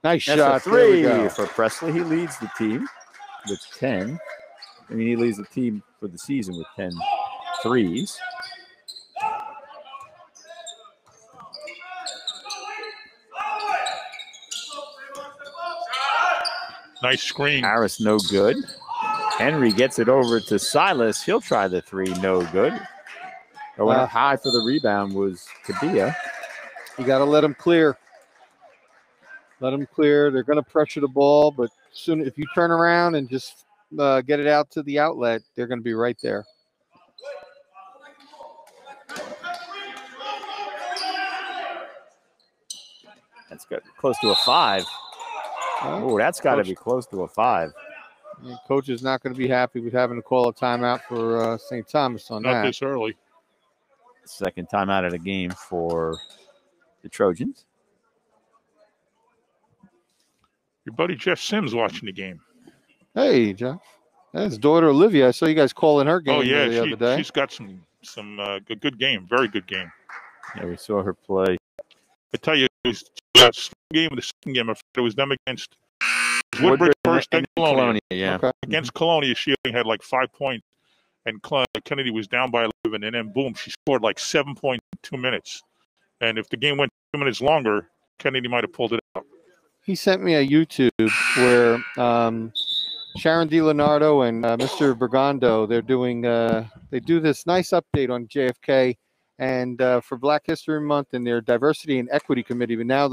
Nice That's shot. A 3 for Presley. He leads the team with 10. I mean, he leads the team for the season with 10 threes. Nice screen. Harris, no good. Henry gets it over to Silas. He'll try the 3, no good. Going up high for the rebound was Kabia. You got to let him clear. Let them clear. They're going to pressure the ball, but soon if you turn around and just get it out to the outlet, they're going to be right there. That's got close to a 5. Oh, that's got to be close to a 5. Coach is not going to be happy with having to call a timeout for St. Thomas on that. Not this early. Second timeout of the game for the Trojans. Your buddy Jeff Sims watching the game. Hey, Jeff. That's his daughter Olivia. I saw you guys calling her game the other day. She's got some good game, very good game. Yeah, we saw her play. I tell you, it was the game of the second game. It was them against Woodbridge first, then Colonia. Yeah. Okay. Against Colonia, she only had like 5 points, and Kennedy was down by 11, and then boom, she scored like 7 points in 2 minutes. And if the game went 2 minutes longer, Kennedy might have pulled it out. He sent me a YouTube where Sharon DiLeonardo and Mr. Bergando, they're doing they do this nice update on JFK and for Black History Month and their Diversity and Equity Committee. But now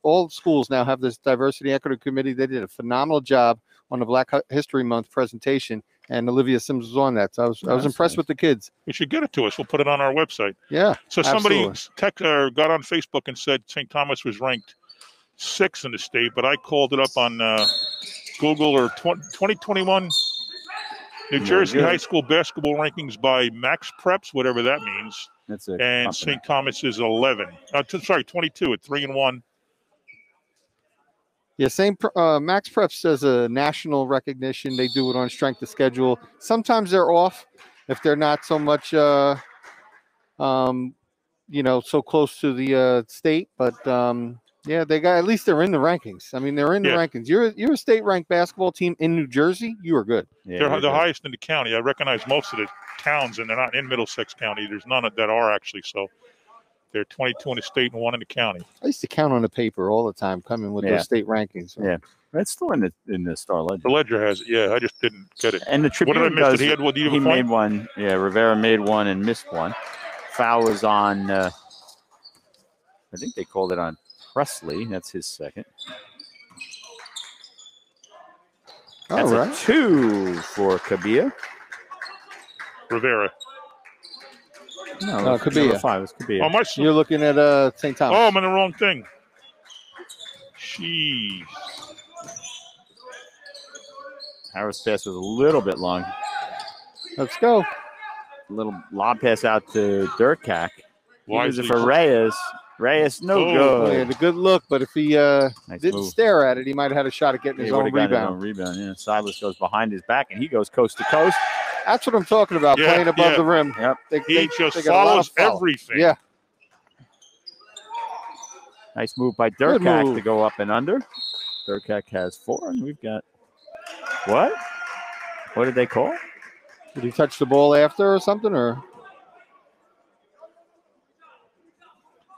all schools now have this Diversity and Equity Committee. They did a phenomenal job on the Black History Month presentation, and Olivia Sims was on that. So I was impressed with the kids. You should get it to us. We'll put it on our website. Yeah. So somebody got on Facebook and said St. Thomas was ranked 6th in the state, but I called it up on Google or 2021 New Jersey high school basketball rankings by Max Preps, whatever that means. That's it. And St. Thomas is 11. 22 at 3-1. Yeah, Max Preps does a national recognition. They do it on strength of schedule. Sometimes they're off if they're not so much, so close to the state, but. Yeah, at least they're in the rankings. I mean, they're in the rankings. You're a state-ranked basketball team in New Jersey. You are good. Yeah, they're the highest in the county. I recognize most of the towns, and they're not in Middlesex County. There's none that are actually. So they're 22 in the state and 1 in the county. I used to count on the paper all the time, coming with those state rankings. So. Yeah, it's still in the Star Ledger. The Ledger has it. Yeah, I just didn't get it. And the Tribune what did I miss? He made one. Yeah, Rivera made one and missed one. Foul was on. I think they called it on Presley. That's his second. That's All right. a 2 for Kabia. Rivera. No, Kabia. number 5 is Kabia. Oh, my You're looking at St. Thomas. Oh, I'm in the wrong thing. Jeez. Harris' pass was a little bit long. Let's go. A little lob pass out to Durkak. He was it Wisely. for Reyes. Reyes, no Oh, good. He had a good look, but if he didn't move. stare at it, he might have had a shot at getting He his would own have gotten his rebound. own rebound. Yeah, Silas goes behind his back, and he goes coast to coast. That's what I'm talking about, Yeah, playing above yeah. the rim. Yep. He just they got a lot follows of follow. everything. Yeah. Nice move by Good Durkak move. to go up and under. Durkak has 4, and we've got what? What did they call? Did he touch the ball after or something? Or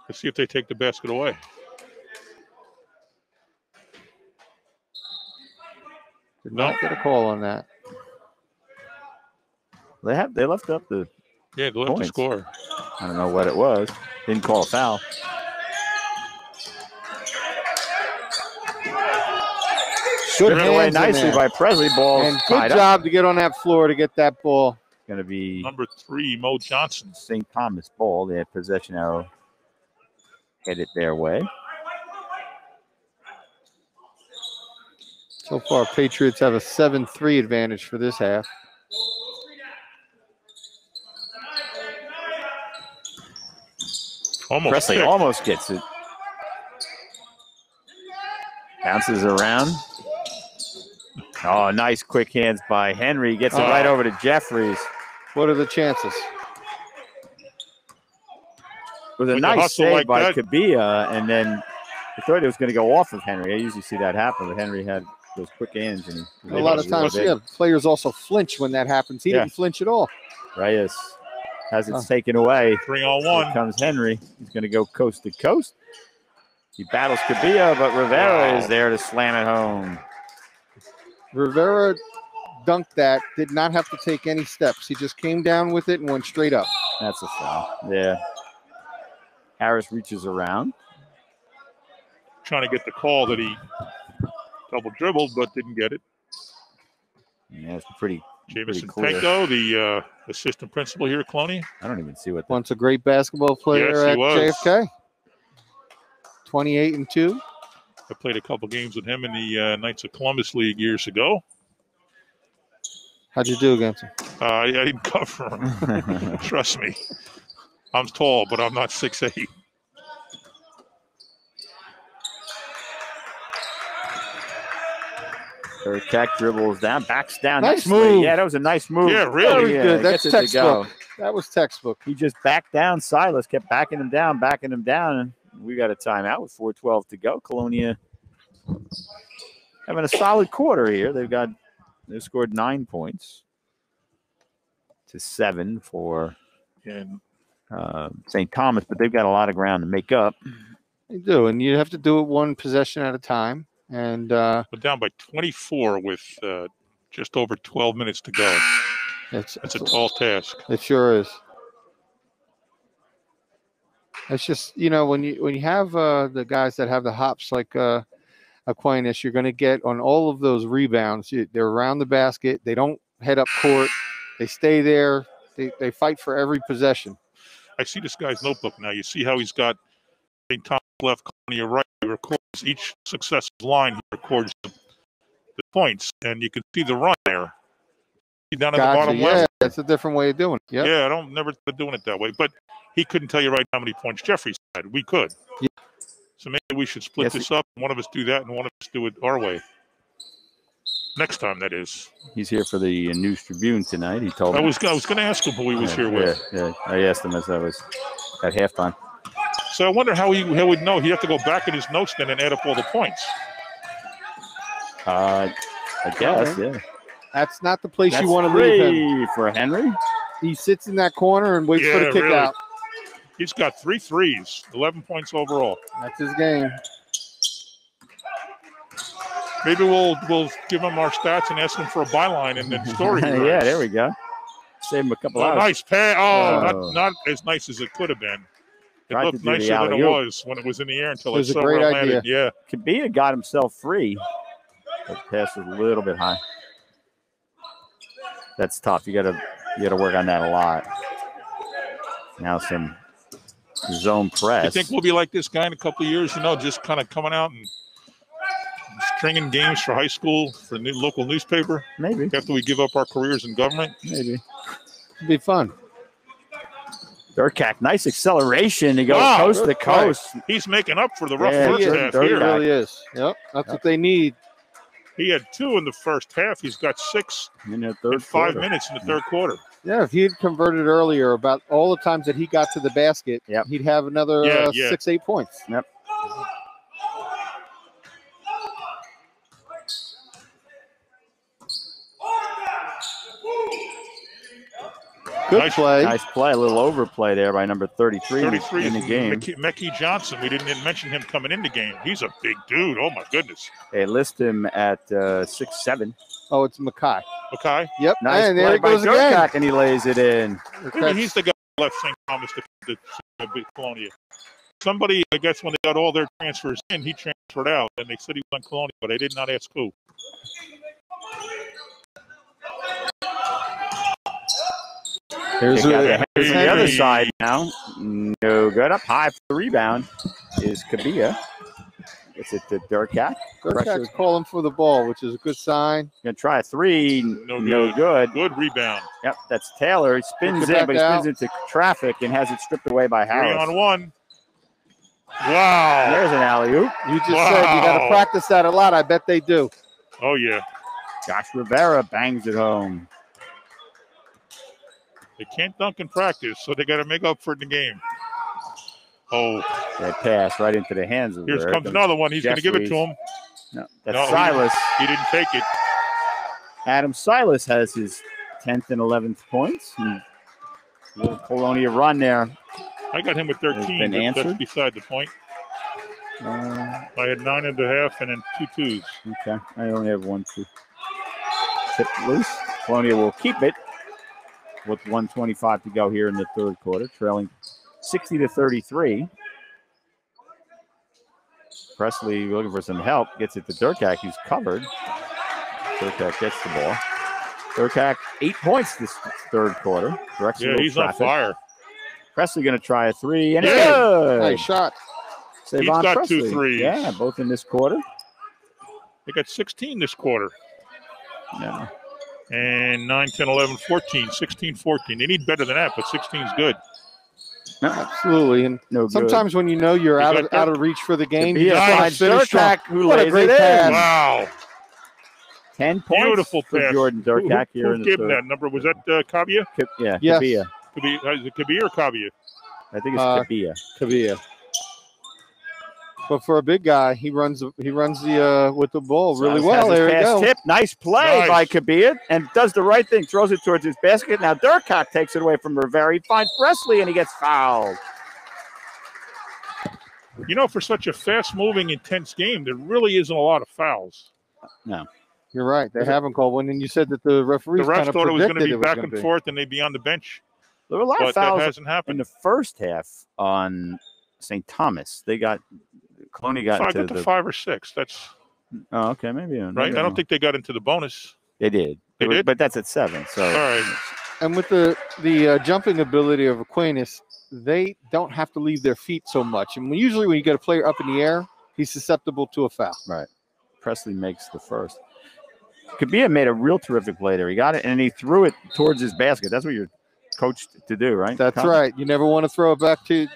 Let's see if they take the basket away. did not get a call on that? They left up the. Yeah, they'll have to Points. score. I don't know what it was. Didn't call a foul. Good Driven away hands in nicely there. by Presley. Ball And good tied up. job to get on that floor to get that ball. Going to be Number 3, Mo Johnson. St. Thomas ball. They had possession arrow headed their way. So far, Patriots have a 7-3 advantage for this half. Almost Presley picked. almost gets it. Bounces around. Oh, nice quick hands by Henry. Gets it right over to Jeffries. What are the chances? With a With a nice hustle save like by that. Kabia, and then I thought it was going to go off of Henry. I usually see that happen, but Henry had those quick hands. And A lot of times, yeah, players also flinch when that happens. He didn't flinch at all. Reyes has it taken away. 3-on-1. Here comes Henry. He's going to go coast to coast. He battles Kabia, but Rivera is there to slam it home. Rivera dunked that, did not have to take any steps. He just came down with it and went straight up. That's a foul. Yeah. Harris reaches around. Trying to get the call that he double dribbled, but didn't get it. Yeah, it's pretty Jamison clear. Penko, the assistant principal here at Colonia. I don't even see what Once a great basketball player Yes, he at was. JFK. 28-2. I played a couple games with him in the Knights of Columbus League years ago. How'd you do against him? I didn't cover him. Trust me. I'm tall, but I'm not 6'8". Durkak dribbles down, backs down. Nice nicely. move. Yeah, that was a nice move. Yeah, really? Very good. That's gets it to go. textbook. That was textbook. He just backed down. Silas kept backing him down, and we got a timeout with 4:12 to go. Colonia having a solid quarter here. They've scored 9 points to 7 for St. Thomas, but they've got a lot of ground to make up. They do, and you have to do it one possession at a time. And We're down by 24 with just over 12 minutes to go. That's a tall task. It sure is. It's just, when you have the guys that have the hops like Aquinas, you're going to get on all of those rebounds. They're around the basket. They don't head up court. They stay there. They fight for every possession. I see this guy's notebook now. You see how he's got St. Thomas left, Colonia right. He records each successive line. He records the points, and you can see the run there. Down at the bottom left. That's a different way of doing it. Yep. Yeah, I don't never been doing it that way. But he couldn't tell you right how many points Jeffries had. We could. Yeah. So maybe we should split this up. One of us do that, and one of us do it our way. Next time, that is. He's here for the News Tribune tonight. He told me. I was going to ask him who he was here with. Yeah, I asked him as I was at halftime. So I wonder how he would know. He'd have to go back in his notes then and add up all the points. I guess, yeah. That's not the place That's you want to leave him. for Henry. He sits in that corner and waits for the kick really. out. He's got 3 threes, 11 points overall. That's his game. Maybe we'll give him our stats and ask him for a byline and then story. Yeah, there we go. Save him a couple hours. Nice pass. Oh, not as nice as it could have been. It looked nicer than it was when it was in the air until it was a great idea. Yeah. Kabia got himself free. The pass was a little bit high. That's tough. You gotta work on that a lot. Now some zone press. You think we'll be like this guy in a couple of years? Just kind of coming out and stringing games for high school for the local newspaper. Maybe after we give up our careers in government. Maybe it'd be fun. Durkak, nice acceleration to go coast to coast. He's making up for the rough first half here. He really is. Yep, that's what they need. He had 2 in the first half. He's got 6 in the third 5 minutes in the third quarter. Yeah, if he had converted earlier, about all the times that he got to the basket, he'd have another 6-8 points. Yep. Good play. Nice play. A little overplay there by number 33 in the game. Mecky Johnson. We didn't mention him coming in the game. He's a big dude. Oh, my goodness. They list him at 6'7". Oh, it's Mackay. Mackay? Yep. Nice and play there it by goes Durkak, again. and he lays it in. He's the guy who left St. Thomas to Colonia. Somebody, I guess, when they got all their transfers in, he transferred out, and they said he was on Colonia, but I did not ask who. Here's the other side now. No good. Up high for the rebound is Kabia. It's it to Durkak. Durkak's calling for the ball, which is a good sign. Going to try a 3. No good. Good rebound. Yep, that's Taylor. He spins in, but he spins into traffic and has it stripped away by Harris. 3-on-1. Wow. There's an alley-oop. You just said you got to practice that a lot. I bet they do. Oh, yeah. Josh Rivera bangs it home. They can't dunk in practice, so they got to make up for it in the game. Oh. That pass right into the hands of Here comes another one. He's going to give it to him. No, that's Silas. He didn't take it. Adam Silas has his 10th and 11th points. A little Colonia run there. I got him with 13. That's beside the point. I had 9.5 and then 2 twos. Okay. I only have 1 2. Tip loose. Colonia will keep it with 1:25 to go here in the third quarter, trailing 60-33. Presley looking for some help, gets it to Durkak, who's covered. Durkak gets the ball. Durkak 8 points this third quarter. He's on fire. Presley going to try a 3, and it's good. Nice shot. He's got Presley. 2 threes. Yeah, both in this quarter. They got 16 this quarter. Yeah. And 9, 10, 11, 14, 16, 14. They need better than that, but 16 is good. No, absolutely. And sometimes when you know you're out of reach for the game, you just Durkak, who lays it in. Wow. 10 points. Beautiful for pass. Jordan Durkak here in the third. Who gave that number? Was that Kabia? Yes. Kabia. Is it Kabia or Kabia? I think it's Kabia. Kabia. But for a big guy, he runs with the ball really well. There you go. Tip. Nice play by Kabia, and does the right thing. Throws it towards his basket. Now Durkak takes it away from Rivera. He finds Presley, and he gets fouled. For such a fast-moving, intense game, there really isn't a lot of fouls. No. You're right. They haven't called one, and you said that the referees thought it was going to be back and forth, and they'd be on the bench. There were a lot of fouls that hasn't happened. in the first half on St. Thomas. Colonia got into the 5 or 6. That's okay. Maybe right. I don't think they got into the bonus. They did. They did, but that's at 7. So all right. And with the jumping ability of Aquinas, they don't have to leave their feet so much. And usually when you get a player up in the air, he's susceptible to a foul. Right. Presley makes the first. Kabia made a real terrific play there. He got it, and he threw it towards his basket. That's what you're coached to do, right? That's right. You never want to throw it back to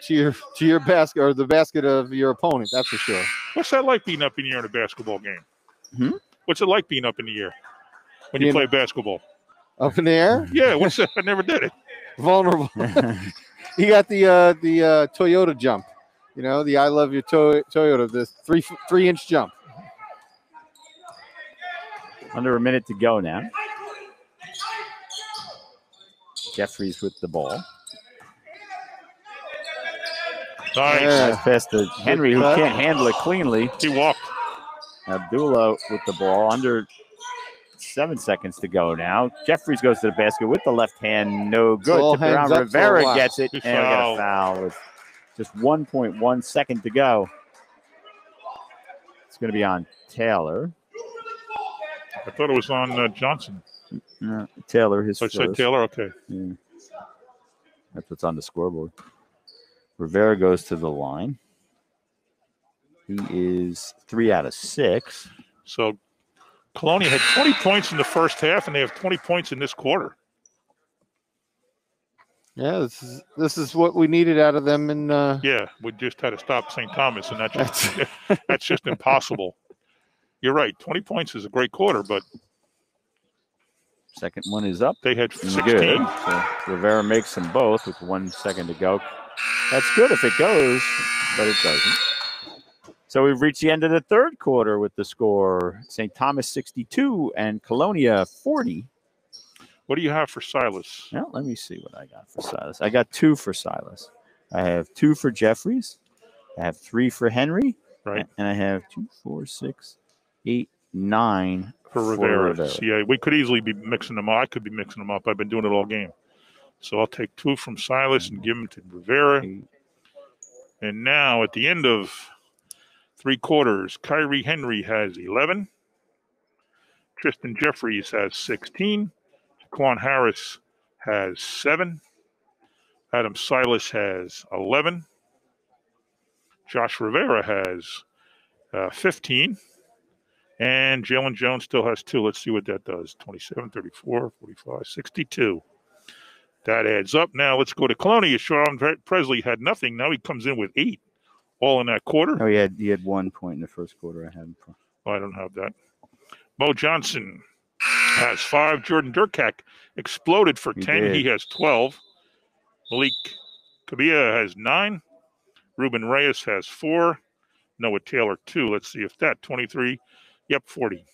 your basket or the basket of your opponent. That's for sure. What's that like being up in the air in a basketball game? What's it like being up in the air when you play basketball? Up in the air? Yeah. What's that? I never did it. Vulnerable. You got the Toyota jump. The I love your Toyota. The 3-inch jump. Under a minute to go now. Jeffries with the ball. Nice pass to Henry, who can't handle it cleanly. He walked. Abdullah with the ball. Under 7 seconds to go now. Jeffries goes to the basket with the left hand. No good. Tipped around. Rivera gets it, and we got a foul with Just 1.1 second to go. It's going to be on Taylor. I thought it was on Johnson. Taylor, his I first. said Taylor, okay. Yeah. That's what's on the scoreboard. Rivera goes to the line. He is 3 out of 6. So Colonia had 20 points in the first half, and they have 20 points in this quarter. Yeah, this is what we needed out of them. And yeah, we just had to stop St. Thomas, and that's just impossible. You're right. 20 points is a great quarter, but second one is up. They had 16. Good. So Rivera makes them both with 1 second to go. That's good if it goes, but it doesn't. So we've reached the end of the third quarter with the score: St. Thomas 62 and Colonia 40. What do you have for Silas? Well, let me see what I got for Silas. I got 2 for Silas. I have 2 for Jeffries. I have 3 for Henry. Right. And I have 2, 4, 6, 8, 9 for Rivera. Yeah, we could easily be mixing them up. I could be mixing them up. I've been doing it all game. So I'll take 2 from Silas and give them to Rivera. And now at the end of 3 quarters, Kyrie Henry has 11. Tristan Jeffries has 16. Quan Harris has 7. Adam Silas has 11. Josh Rivera has 15. And Jalen Jones still has 2. Let's see what that does. 27, 34, 45, 62. That adds up. Now let's go to Colonia. Sean Presley had nothing. Now he comes in with 8, all in that quarter. Oh, he had 1 point in the first quarter. I don't have that. Mo Johnson has 5. Jordan Durkak exploded for 10. He has 12. Malik Kabia has 9. Ruben Reyes has 4. Noah Taylor 2. Let's see if that 23. Yep, 40.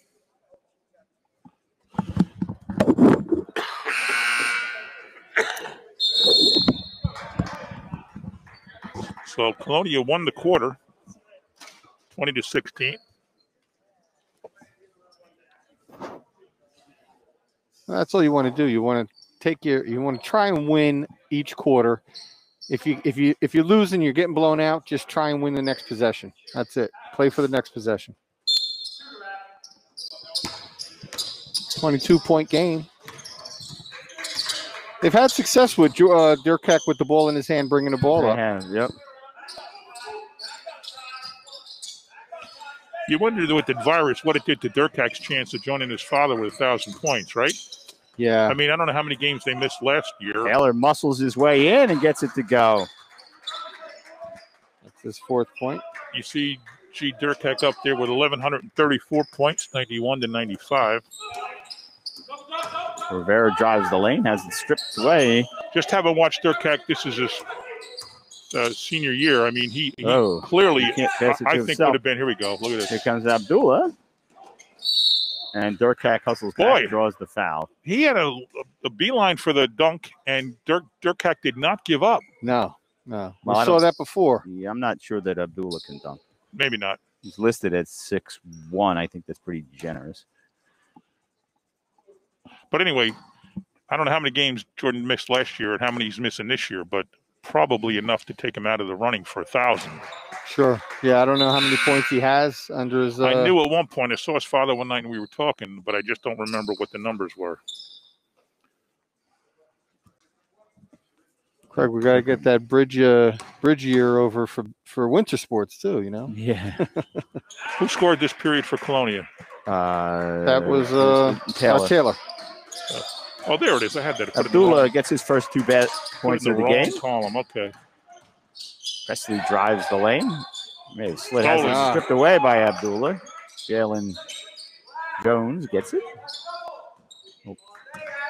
So Colonia won the quarter, 20-16. That's all you want to do. You want to try and win each quarter. If you're losing, you're getting blown out, just try and win the next possession. That's it. Play for the next possession. 22-point game. They've had success with Durkak with the ball in his hand, bringing the ball up. Yep. You wonder with the virus what it did to Durkak's chance of joining his father with 1,000 points, right? Yeah. I mean, I don't know how many games they missed last year. Taylor muscles his way in and gets it to go. That's his 4th point. You see G. Durkak up there with 1,134 points, 91-95. Rivera drives the lane, has it stripped away. Just haven't watched Durkak. This is his senior year. I mean, he clearly, I think, would have been. Here we go. Look at this. Here comes Abdullah. And Durkak hustles back, draws the foul. He had a beeline for the dunk, and Durkak did not give up. No. We saw that before. Yeah, I'm not sure that Abdullah can dunk. Maybe not. He's listed at 6'1". I think that's pretty generous. But anyway, I don't know how many games Jordan missed last year and how many he's missing this year, but probably enough to take him out of the running for 1,000. Sure. Yeah, I don't know how many points he has under his. I knew at one point. I saw his father one night and we were talking, but I just don't remember what the numbers were. Craig, we got to get that bridge year over for winter sports too. You know. Yeah. Who scored this period for Colonia? That was Taylor. Oh, there it is. I had that. Abdullah gets his first 2 points of the game. Column. Okay. Presley drives the lane. Maybe Slit has it stripped away by Abdullah. Jalen Jones gets it.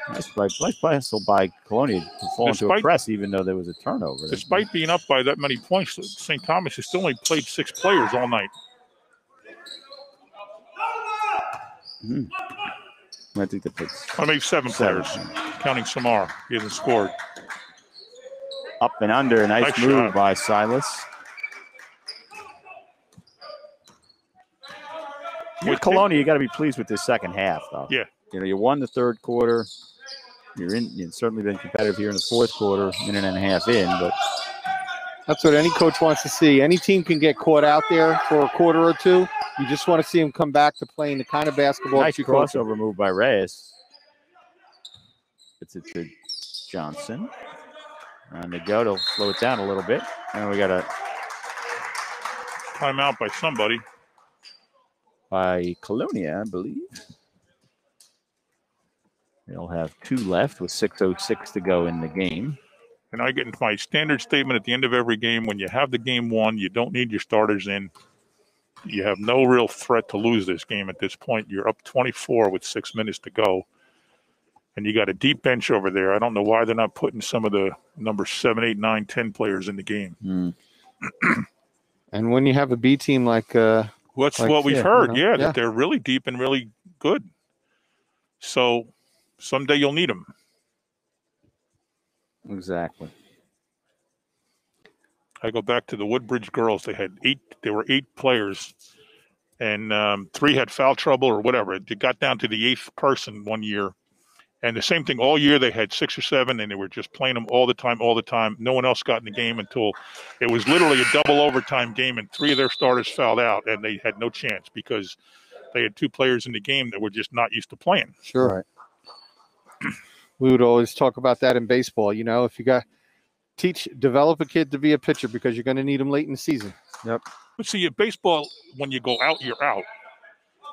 Nice play by Colonia to fall into a press, even though there was a turnover. Despite being up by that many points, St. Thomas has still only played 6 players all night. I think that puts. Maybe 7 players, counting Samar. He hasn't scored. Up and under. Nice move shot by Silas. With Colonia, you got to be pleased with this second half, though. Yeah. You know, you won the third quarter. You've certainly been competitive here in the fourth quarter, minute and a half in, but That's what any coach wants to see. Any team can get caught out there for a quarter or two. You just want to see them come back to playing the kind of basketball Nice that you coach them. crossover move by Reyes. It's it to Johnson. On the go to slow it down a little bit. And we got a timeout by somebody. By Colonia, I believe. They'll have 2 left with 6:06 to go in the game. And I get into my standard statement at the end of every game. When you have the game won, you don't need your starters in. You have no real threat to lose this game at this point. You're up 24 with 6 minutes to go. And you got a deep bench over there. I don't know why they're not putting some of the number 7, 8, 9, 10 players in the game. And when you have a B team like that's what we've heard, that they're really deep and really good. So someday you'll need them. Exactly. I go back to the Woodbridge girls. There were 8 players, and 3 had foul trouble or whatever. It got down to the 8th person one year. And the same thing all year. They had 6 or 7, and they were just playing them all the time. No one else got in the game until it was literally a double overtime game, and 3 of their starters fouled out, and they had no chance because they had 2 players in the game that were just not used to playing. Sure. Right. We would always talk about that in baseball. You know, if you develop a kid to be a pitcher because you're going to need him late in the season. Yep. But see, at baseball, when you go out, you're out.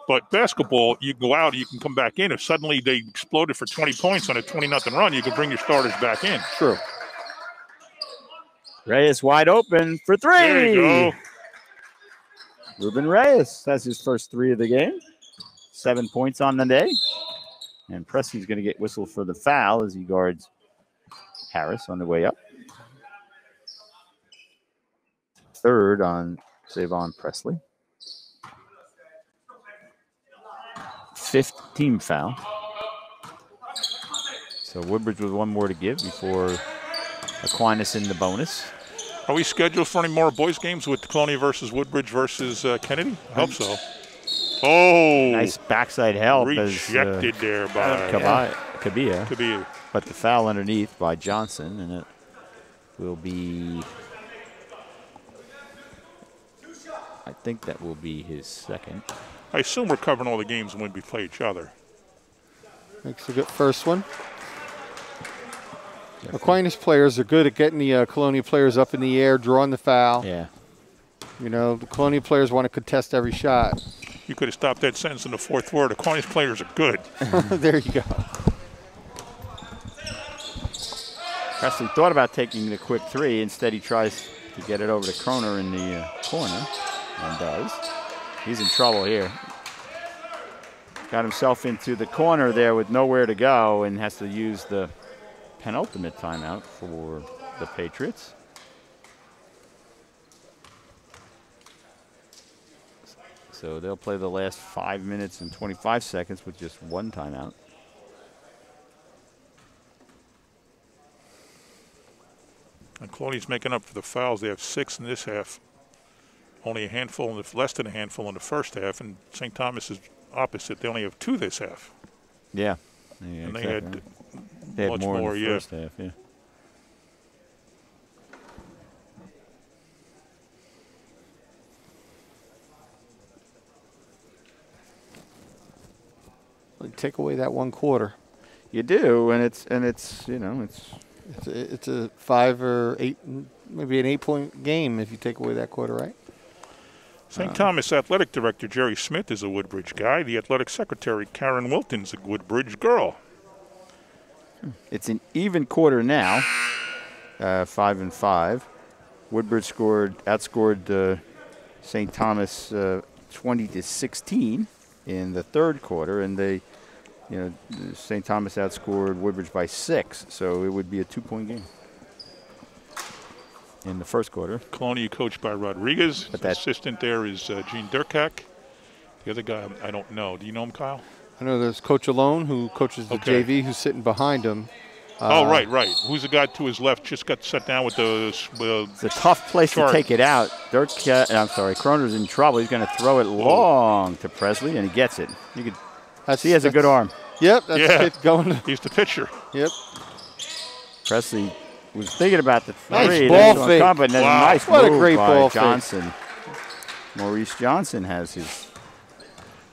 But basketball, you go out, you can come back in. If suddenly they exploded for 20 points on a 20-0 run, you can bring your starters back in. True. Reyes wide open for 3. There you go. Ruben Reyes has his first 3 of the game. 7 points on the day. And Presley's going to get whistled for the foul as he guards Harris on the way up. 3rd on Savon Presley. 5th team foul. So Woodbridge with 1 more to give before Aquinas in the bonus. Are we scheduled for any more boys games with Colonia versus Woodbridge versus Kennedy? I hope so. Oh, nice backside help. Rejected there by Kabia. But the foul underneath by Johnson, and it will be, I think that will be his 2nd. I assume we're covering all the games when we play each other. Makes a good first one. Aquinas players are good at getting the Colonia players up in the air, drawing the foul. Yeah. You know, the Colonia players want to contest every shot. You could have stopped that sentence in the 4th word. Aquinas players are good. There you go. Presley thought about taking the quick 3. Instead, he tries to get it over to Kroner in the corner and does. He's in trouble here. Got himself into the corner there with nowhere to go and has to use the penultimate timeout for the Patriots. So they'll play the last 5 minutes and 25 seconds with just 1 timeout. And Colonia's making up for the fouls. They have 6 in this half. Only a handful, less than a handful in the first half. And St. Thomas is opposite. They only have 2 this half. Yeah. And exactly. they had much more in the first half, yeah. Take away that 1 quarter. You do, and it's you know it's a 5 or 8, maybe an 8-point game if you take away that quarter, right? St. Thomas Athletic Director Jerry Smith is a Woodbridge guy. The Athletic Secretary Karen Wilton's a Woodbridge girl. It's an even quarter now, 5-5. Woodbridge outscored St. Thomas 20-16 in the 3rd quarter, and St. Thomas outscored Woodbridge by 6, so it would be a 2-point game in the 1st quarter. Colonia coached by Rodriguez. The assistant there is Gene Durkak. The other guy, I don't know. Do you know him, Kyle? I know there's Coach Alone, who coaches the JV, who's sitting behind him. Right. Who's the guy to his left? Just got set down with the it's a tough place to take it out. Kroner's in trouble. He's going to throw it long to Presley, and he gets it. You could see he has a good arm. Yep, that's going. He's the pitcher. Yep. Presley was thinking about the Nice three. ball That's fake. come, but then Wow. nice What a move great by ball fake. Johnson. Maurice Johnson has his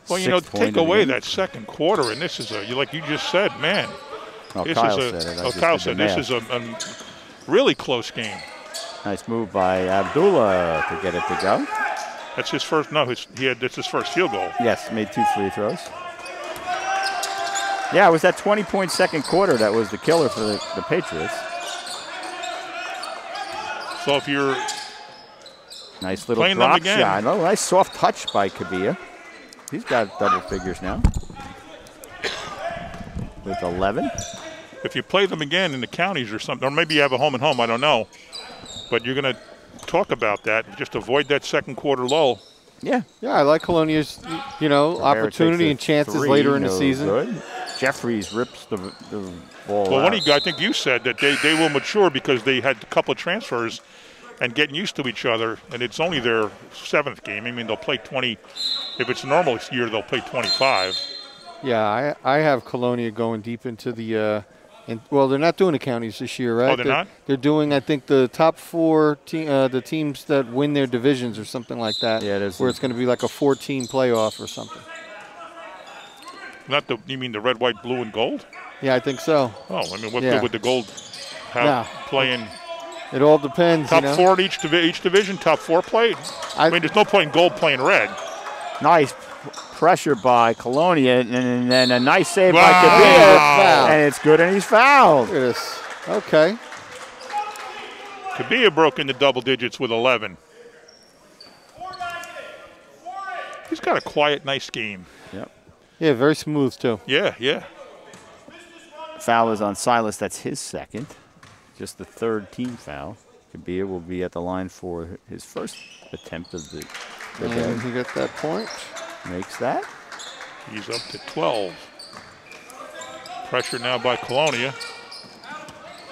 Well, you 6th know, point take of the away game. that second quarter, and this is like you just said, man. Oh, This Kyle is said it. I oh, just Kyle did said the this math. is a really close game. Nice move by Abdullah to get it to go. That's his first. No, that's his first field goal. Yes, made 2 free throws. Yeah, it was that 20-point second quarter that was the killer for the Patriots. So if you're Nice little Playing them drop again. shot. Oh, nice soft touch by Kabia. He's got double figures now. With 11. if you play them again in the counties or something, or maybe you have a home and home, I don't know. But you're going to talk about that. Just avoid that second quarter lull. Yeah. Yeah, I like Colonia's, Rivera opportunity and takes a chances 3, later in the no season. Good. Jeffries rips the ball Well, out. I think you said that they will mature because they had a couple of transfers and getting used to each other, and it's only their 7th game. I mean, they'll play 20. If it's a normal year, they'll play 25. Yeah, I have Colonia going deep into the well, they're not doing the counties this year, right? Oh, they're not? They're doing, I think, the top 4 the teams that win their divisions or something like that. Yeah, it is. Where it's going to be like a 14 playoff or something. Not the, you mean the red, white, blue, and gold? Yeah, I think so. Oh, I mean, what Yeah. good would the gold have Yeah. playing? It all depends. Top you know? 4 at each division, top 4 play? I mean, there's no point in gold playing red. Nice pressure by Colonia, and then a nice save by Wow. Kabia, and it's good, and he's fouled. Look at this. Okay. Kabia broke into double digits with 11. He's got a quiet, nice game. Yep. Yeah, very smooth, too. Yeah, yeah. Foul is on Silas. That's his 2nd. Just the 3rd team foul. Kabia will be at the line for his first attempt of the And day. he got that point. Makes that. He's up to 12. Pressure now by Colonia.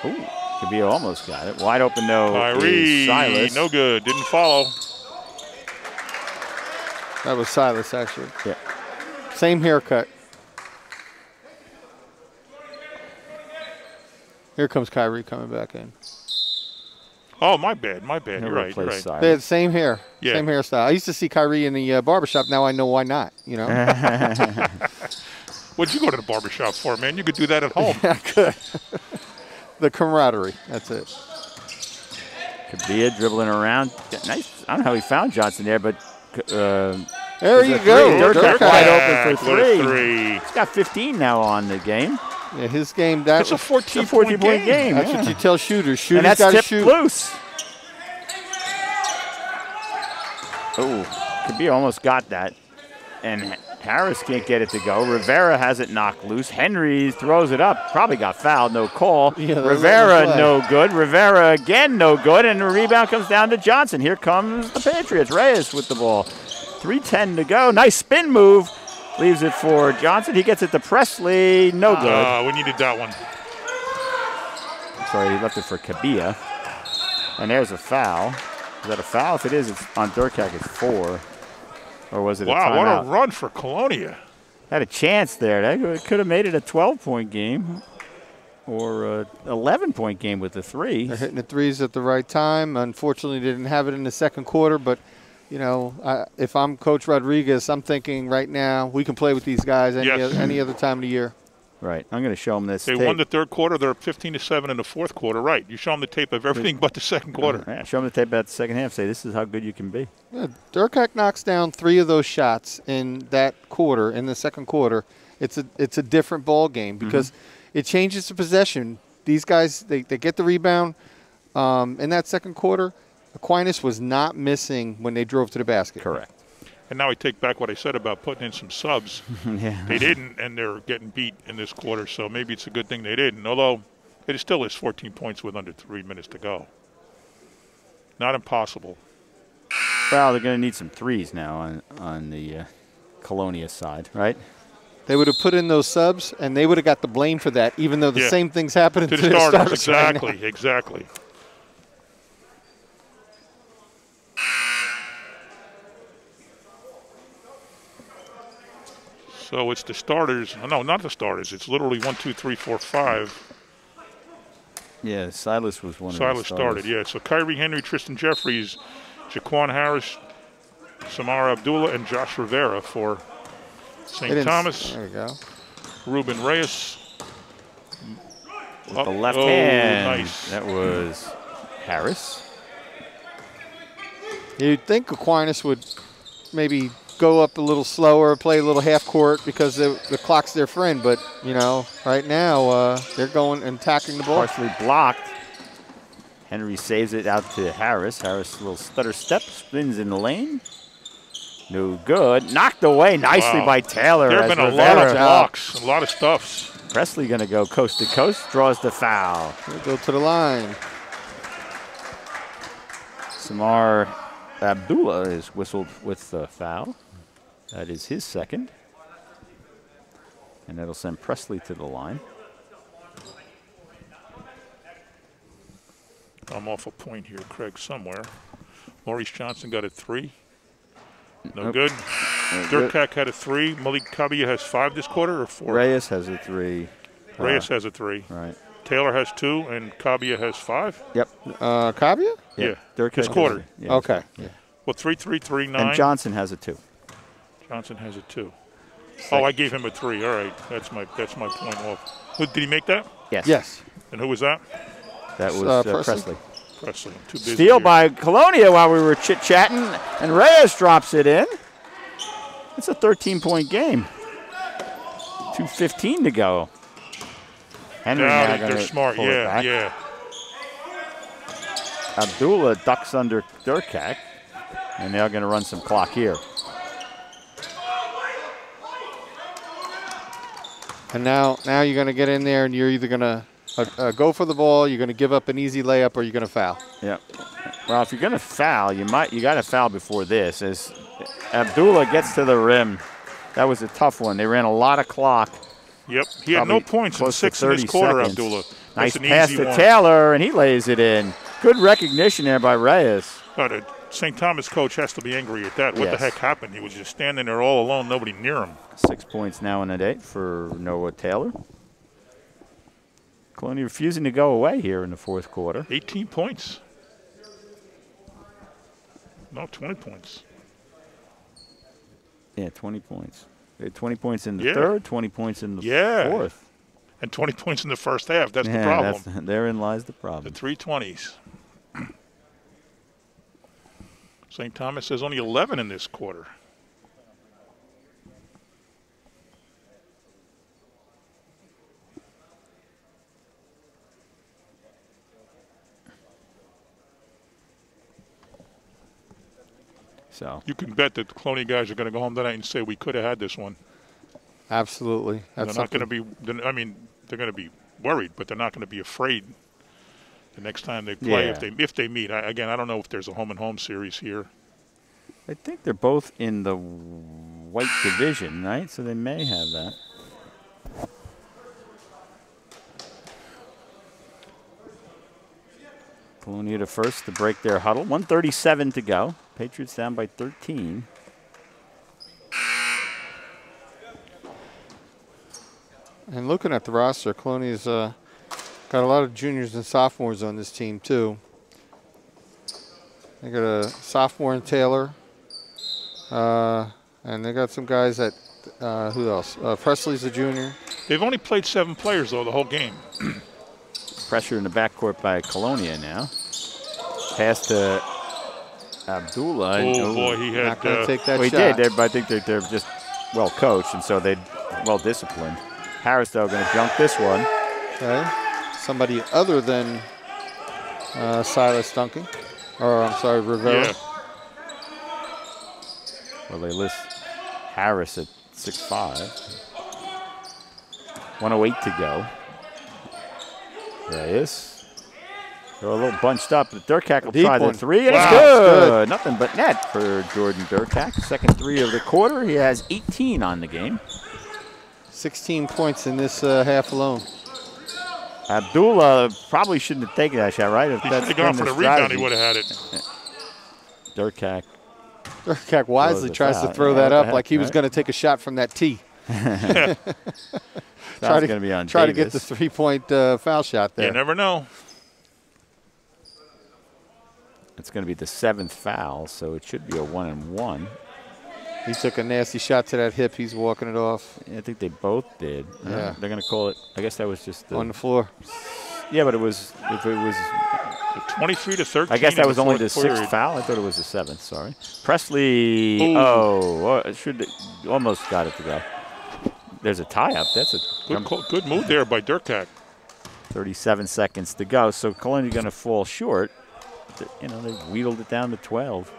Ooh, Kabia almost got it. Wide open, though, Kyrie, is Silas. no good. Didn't follow. That was Silas, actually. Yeah. Same haircut. Here comes Kyrie coming back in. Oh, my bad. He'll You're right. replace Silas. They had the same hair, Yeah. same hairstyle. I used to see Kyrie in the barbershop. Now I know why not, What'd you go to the barbershop for, man? You could do that at home. Yeah, good. The camaraderie, that's it. Kabia dribbling around. Nice. I don't know how he found Johnson there, but There you three. go. Dirk Dirk wide had- open for What a 3. three. He's got 15 now on the game. Yeah, his game, that It's a was, 14-point game. that's yeah. what you tell shooters. And Shooters that's got to tipped shoot. loose. Oh, Kabia almost got that. And Harris can't get it to go. Rivera has it knocked loose. Henry throws it up. Probably got fouled. No call. Yeah, they let Rivera, him play. no good. Rivera again, no good. And the rebound comes down to Johnson. Here comes the Patriots. Reyes with the ball. 3:10 to go. Nice spin move. Leaves it for Johnson. He gets it to Presley. No good. We needed that one. Sorry, he left it for Kabia. And there's a foul. Is that a foul? If it is, it's on Durkak. It's 4. Or was it a Wow, what timeout? a run for Colonia. Had a chance there. That could have made it a 12-point game or a 11-point game with the 3. They're hitting the threes at the right time. Unfortunately, they didn't have it in the second quarter, but if I'm Coach Rodriguez, I'm thinking right now we can play with these guys any other time of the year. Right. I'm going to show them this They tape. won the third quarter. They're up 15-7 in the fourth quarter. Right. You show them the tape of everything but the second quarter. Yeah, show them the tape about the second half. Say, this is how good you can be. Yeah, Durkak knocks down 3 of those shots in that quarter, in the second quarter. It's a different ball game because it changes the possession. These guys, they get the rebound. In that second quarter, Aquinas was not missing when they drove to the basket. Correct. And now I take back what I said about putting in some subs. Yeah. They didn't, and they're getting beat in this quarter, so maybe it's a good thing they didn't, although it still is 14 points with under 3 minutes to go. Not impossible. Well, they're going to need some threes now on the Colonia side, right? They would have put in those subs, and they would have got the blame for that, even though the Yeah. same thing's happening To to the the starters, starters right now. exactly. So it's the starters. No, not the starters. It's literally 1, 2, 3, 4, 5. Yeah, Silas was one Silas of the starters. started, yeah. So Kyrie Henry, Tristan Jeffries, Jaquan Harris, Samar Abdullah, and Josh Rivera for St. Thomas. There we go. Ruben Reyes. With the left hand. Nice. That was Harris. You'd think Aquinas would maybe go up a little slower, play a little half court because the clock's their friend. But, you know, right now they're going and attacking the ball. Partially blocked. Henry saves it out to Harris. Harris, a little stutter step, spins in the lane. No good. Knocked away nicely by Taylor. There have been a Rivera. lot of blocks, a lot of stuffs. Presley going to go coast to coast, draws the foul. He'll go to the line. Samar Abdullah is whistled with the foul. That is his second. And that'll send Presley to the line. I'm off a point here, Craig, somewhere. Maurice Johnson got a 3. No good. Durkak had a 3. Malik Kabia has 5 this quarter or 4? Reyes has a 3. Reyes has a 3. Right. Taylor has 2, and Kabia has 5? Yep. Kabia? Yeah. Durkak This quarter. Yeah, Okay. Yeah. Well, 3, 3, 3, 9. And Johnson has a 2. Johnson has a 2. Oh, I gave him a 3. All right. That's my point off. Did he make that? Yes. Yes. And who was that? That was Presley. Presley. Presley. I'm too busy Steal here. by Colonia while we were chit-chatting, and Reyes drops it in. It's a 13-point game. 2:15 to go. Henry now Yeah, gonna they're smart. pull it Yeah, back. yeah. Abdullah ducks under Durkak, and they're going to run some clock here. And now you're going to get in there and you're either going to go for the ball, you're going to give up an easy layup, or you're going to foul. Yeah. Well, if you're going to foul, you got to foul before this. As Abdullah gets to the rim, that was a tough one. They ran a lot of clock. Yep. He had no points in close to 6 in this 30 quarter, seconds. Abdullah. Nice That's an pass easy to one. Taylor, and he lays it in. Good recognition there by Reyes. But a St. Thomas coach has to be angry at that. What the Yes. heck happened? He was just standing there all alone, nobody near him. 6 points now in the day for Noah Taylor. Colonia refusing to go away here in the fourth quarter. 18 points. No, 20 points. Yeah, 20 points. They had 20 points in the Yeah. third, 20 points in the Yeah. fourth. And 20 points in the first half. That's the problem. Therein lies the The problem. 320s. St. Thomas has only 11 in this quarter. So You can bet that the Clooney guys are going to go home tonight and say we could have had this one. Absolutely. That's They're not going to be. I mean, they're going to be worried, but they're not going to be afraid the next time they play Yeah. if they meet. I don't know if there's a home and home series here. I think they're both in the white division, right? So they may have that. Colonia to first to break their huddle. 1:37 to go. Patriots down by 13. And looking at the roster, Colonia's got a lot of juniors and sophomores on this team, too. They got a sophomore in Taylor. And they got some guys that, who else? Presley's a junior. They've only played 7 players, though, the whole game. Pressure in the backcourt by Colonia now. Pass to Abdullah. Oh, boy, he had. Not going to take that Well, he shot. did, but I think they're just well coached, and so they're well disciplined. Harris, though, going to jump this one. Okay. Somebody other than Silas Duncan. Or, I'm sorry, Rivera. Yeah. Well, they list Harris at 6'5". 1:08 to go. Reyes. They're a little bunched up, but Durkak will Deep try the one. three, and Wow. it's good. Good. Nothing but net for Jordan Durkak. Second three of the quarter. He has 18 on the game. 16 points in this half alone. Abdullah probably shouldn't have taken that shot, right? If He that's should have gone been for the rebound. He strategy. would have had it. Durkak. Durkak wisely the tries foul. to throw Yeah, that what the up heck, like he was right? going to take a shot from that tee. That's going to be on Try to get the Davis. three-point foul shot there. You never know. It's going to be the 7th foul, so it should be a 1-and-1. He took a nasty shot to that hip. He's walking it off. Yeah, I think they both did. Yeah. They're going to call it. I guess that was just on the floor. Yeah, but it was. If it was 23 to 13. I guess that was only the 6th period. foul. I thought it was the 7th. Sorry, Presley. Ooh. Oh, it should almost got it to go. There's a tie up. That's a Good move there by Durkak. 37 seconds to go. So Colonia going to fall short. You know, they wheedled it down to 12.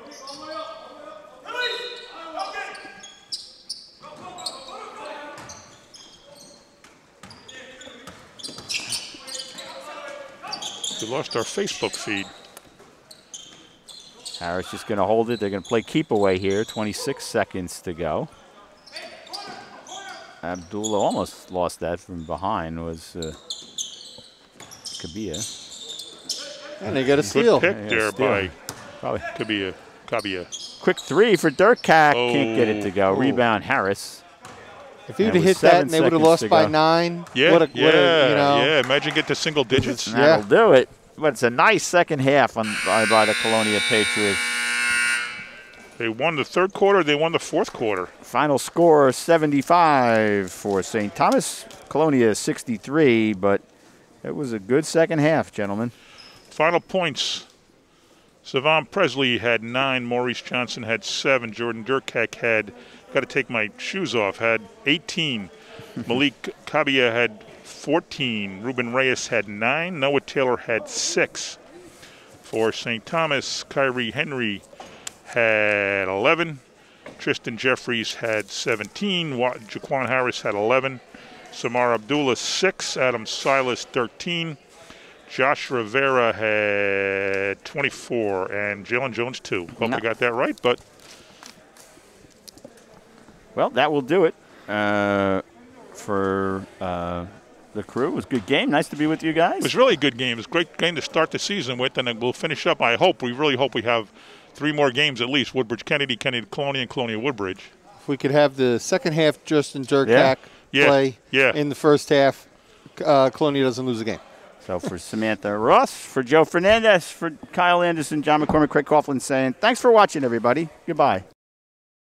We lost our Facebook feed. Harris just going to hold it. They're going to play keep away here. 26 seconds to go. Abdullah almost lost that from behind. Was Kabia. And they got a steal. Good pick there by probably Kabia. Quick three for Durkak. Oh. Can't get it to go. Rebound Harris. If he would have hit that and they would have lost by 9, yeah, what a, you know. Yeah, imagine get to single digits. That'll do it. But it's a nice second half by the Colonia Patriots. They won the 3rd quarter. They won the 4th quarter. Final score 75 for St. Thomas. Colonia 63, but it was a good second half, gentlemen. Final points. Savon Presley had 9. Maurice Johnson had 7. Jordan Durkak had, got to take my shoes off, had 18. Malik Kabia had 14. Ruben Reyes had 9. Noah Taylor had 6. For St. Thomas, Kyrie Henry had 11. Tristan Jeffries had 17. Jaquan Harris had 11. Samar Abdullah 6. Adam Silas 13. Josh Rivera had 24. And Jalen Jones 2. Hope I got that right, but. Well, that will do it for the crew. It was a good game. Nice to be with you guys. It was really a good game. It was a great game to start the season with, and then we'll finish up. We really hope we have 3 more games at least. Woodbridge Kennedy, Kennedy Colonia, and Colonia Woodbridge. If we could have the second half Justin Durkak play in the first half, Colonia doesn't lose a game. So for Samantha Ross, for Joe Fernandez, for Kyle Anderson, John McCormick, Craig Coughlin saying thanks for watching, everybody. Goodbye.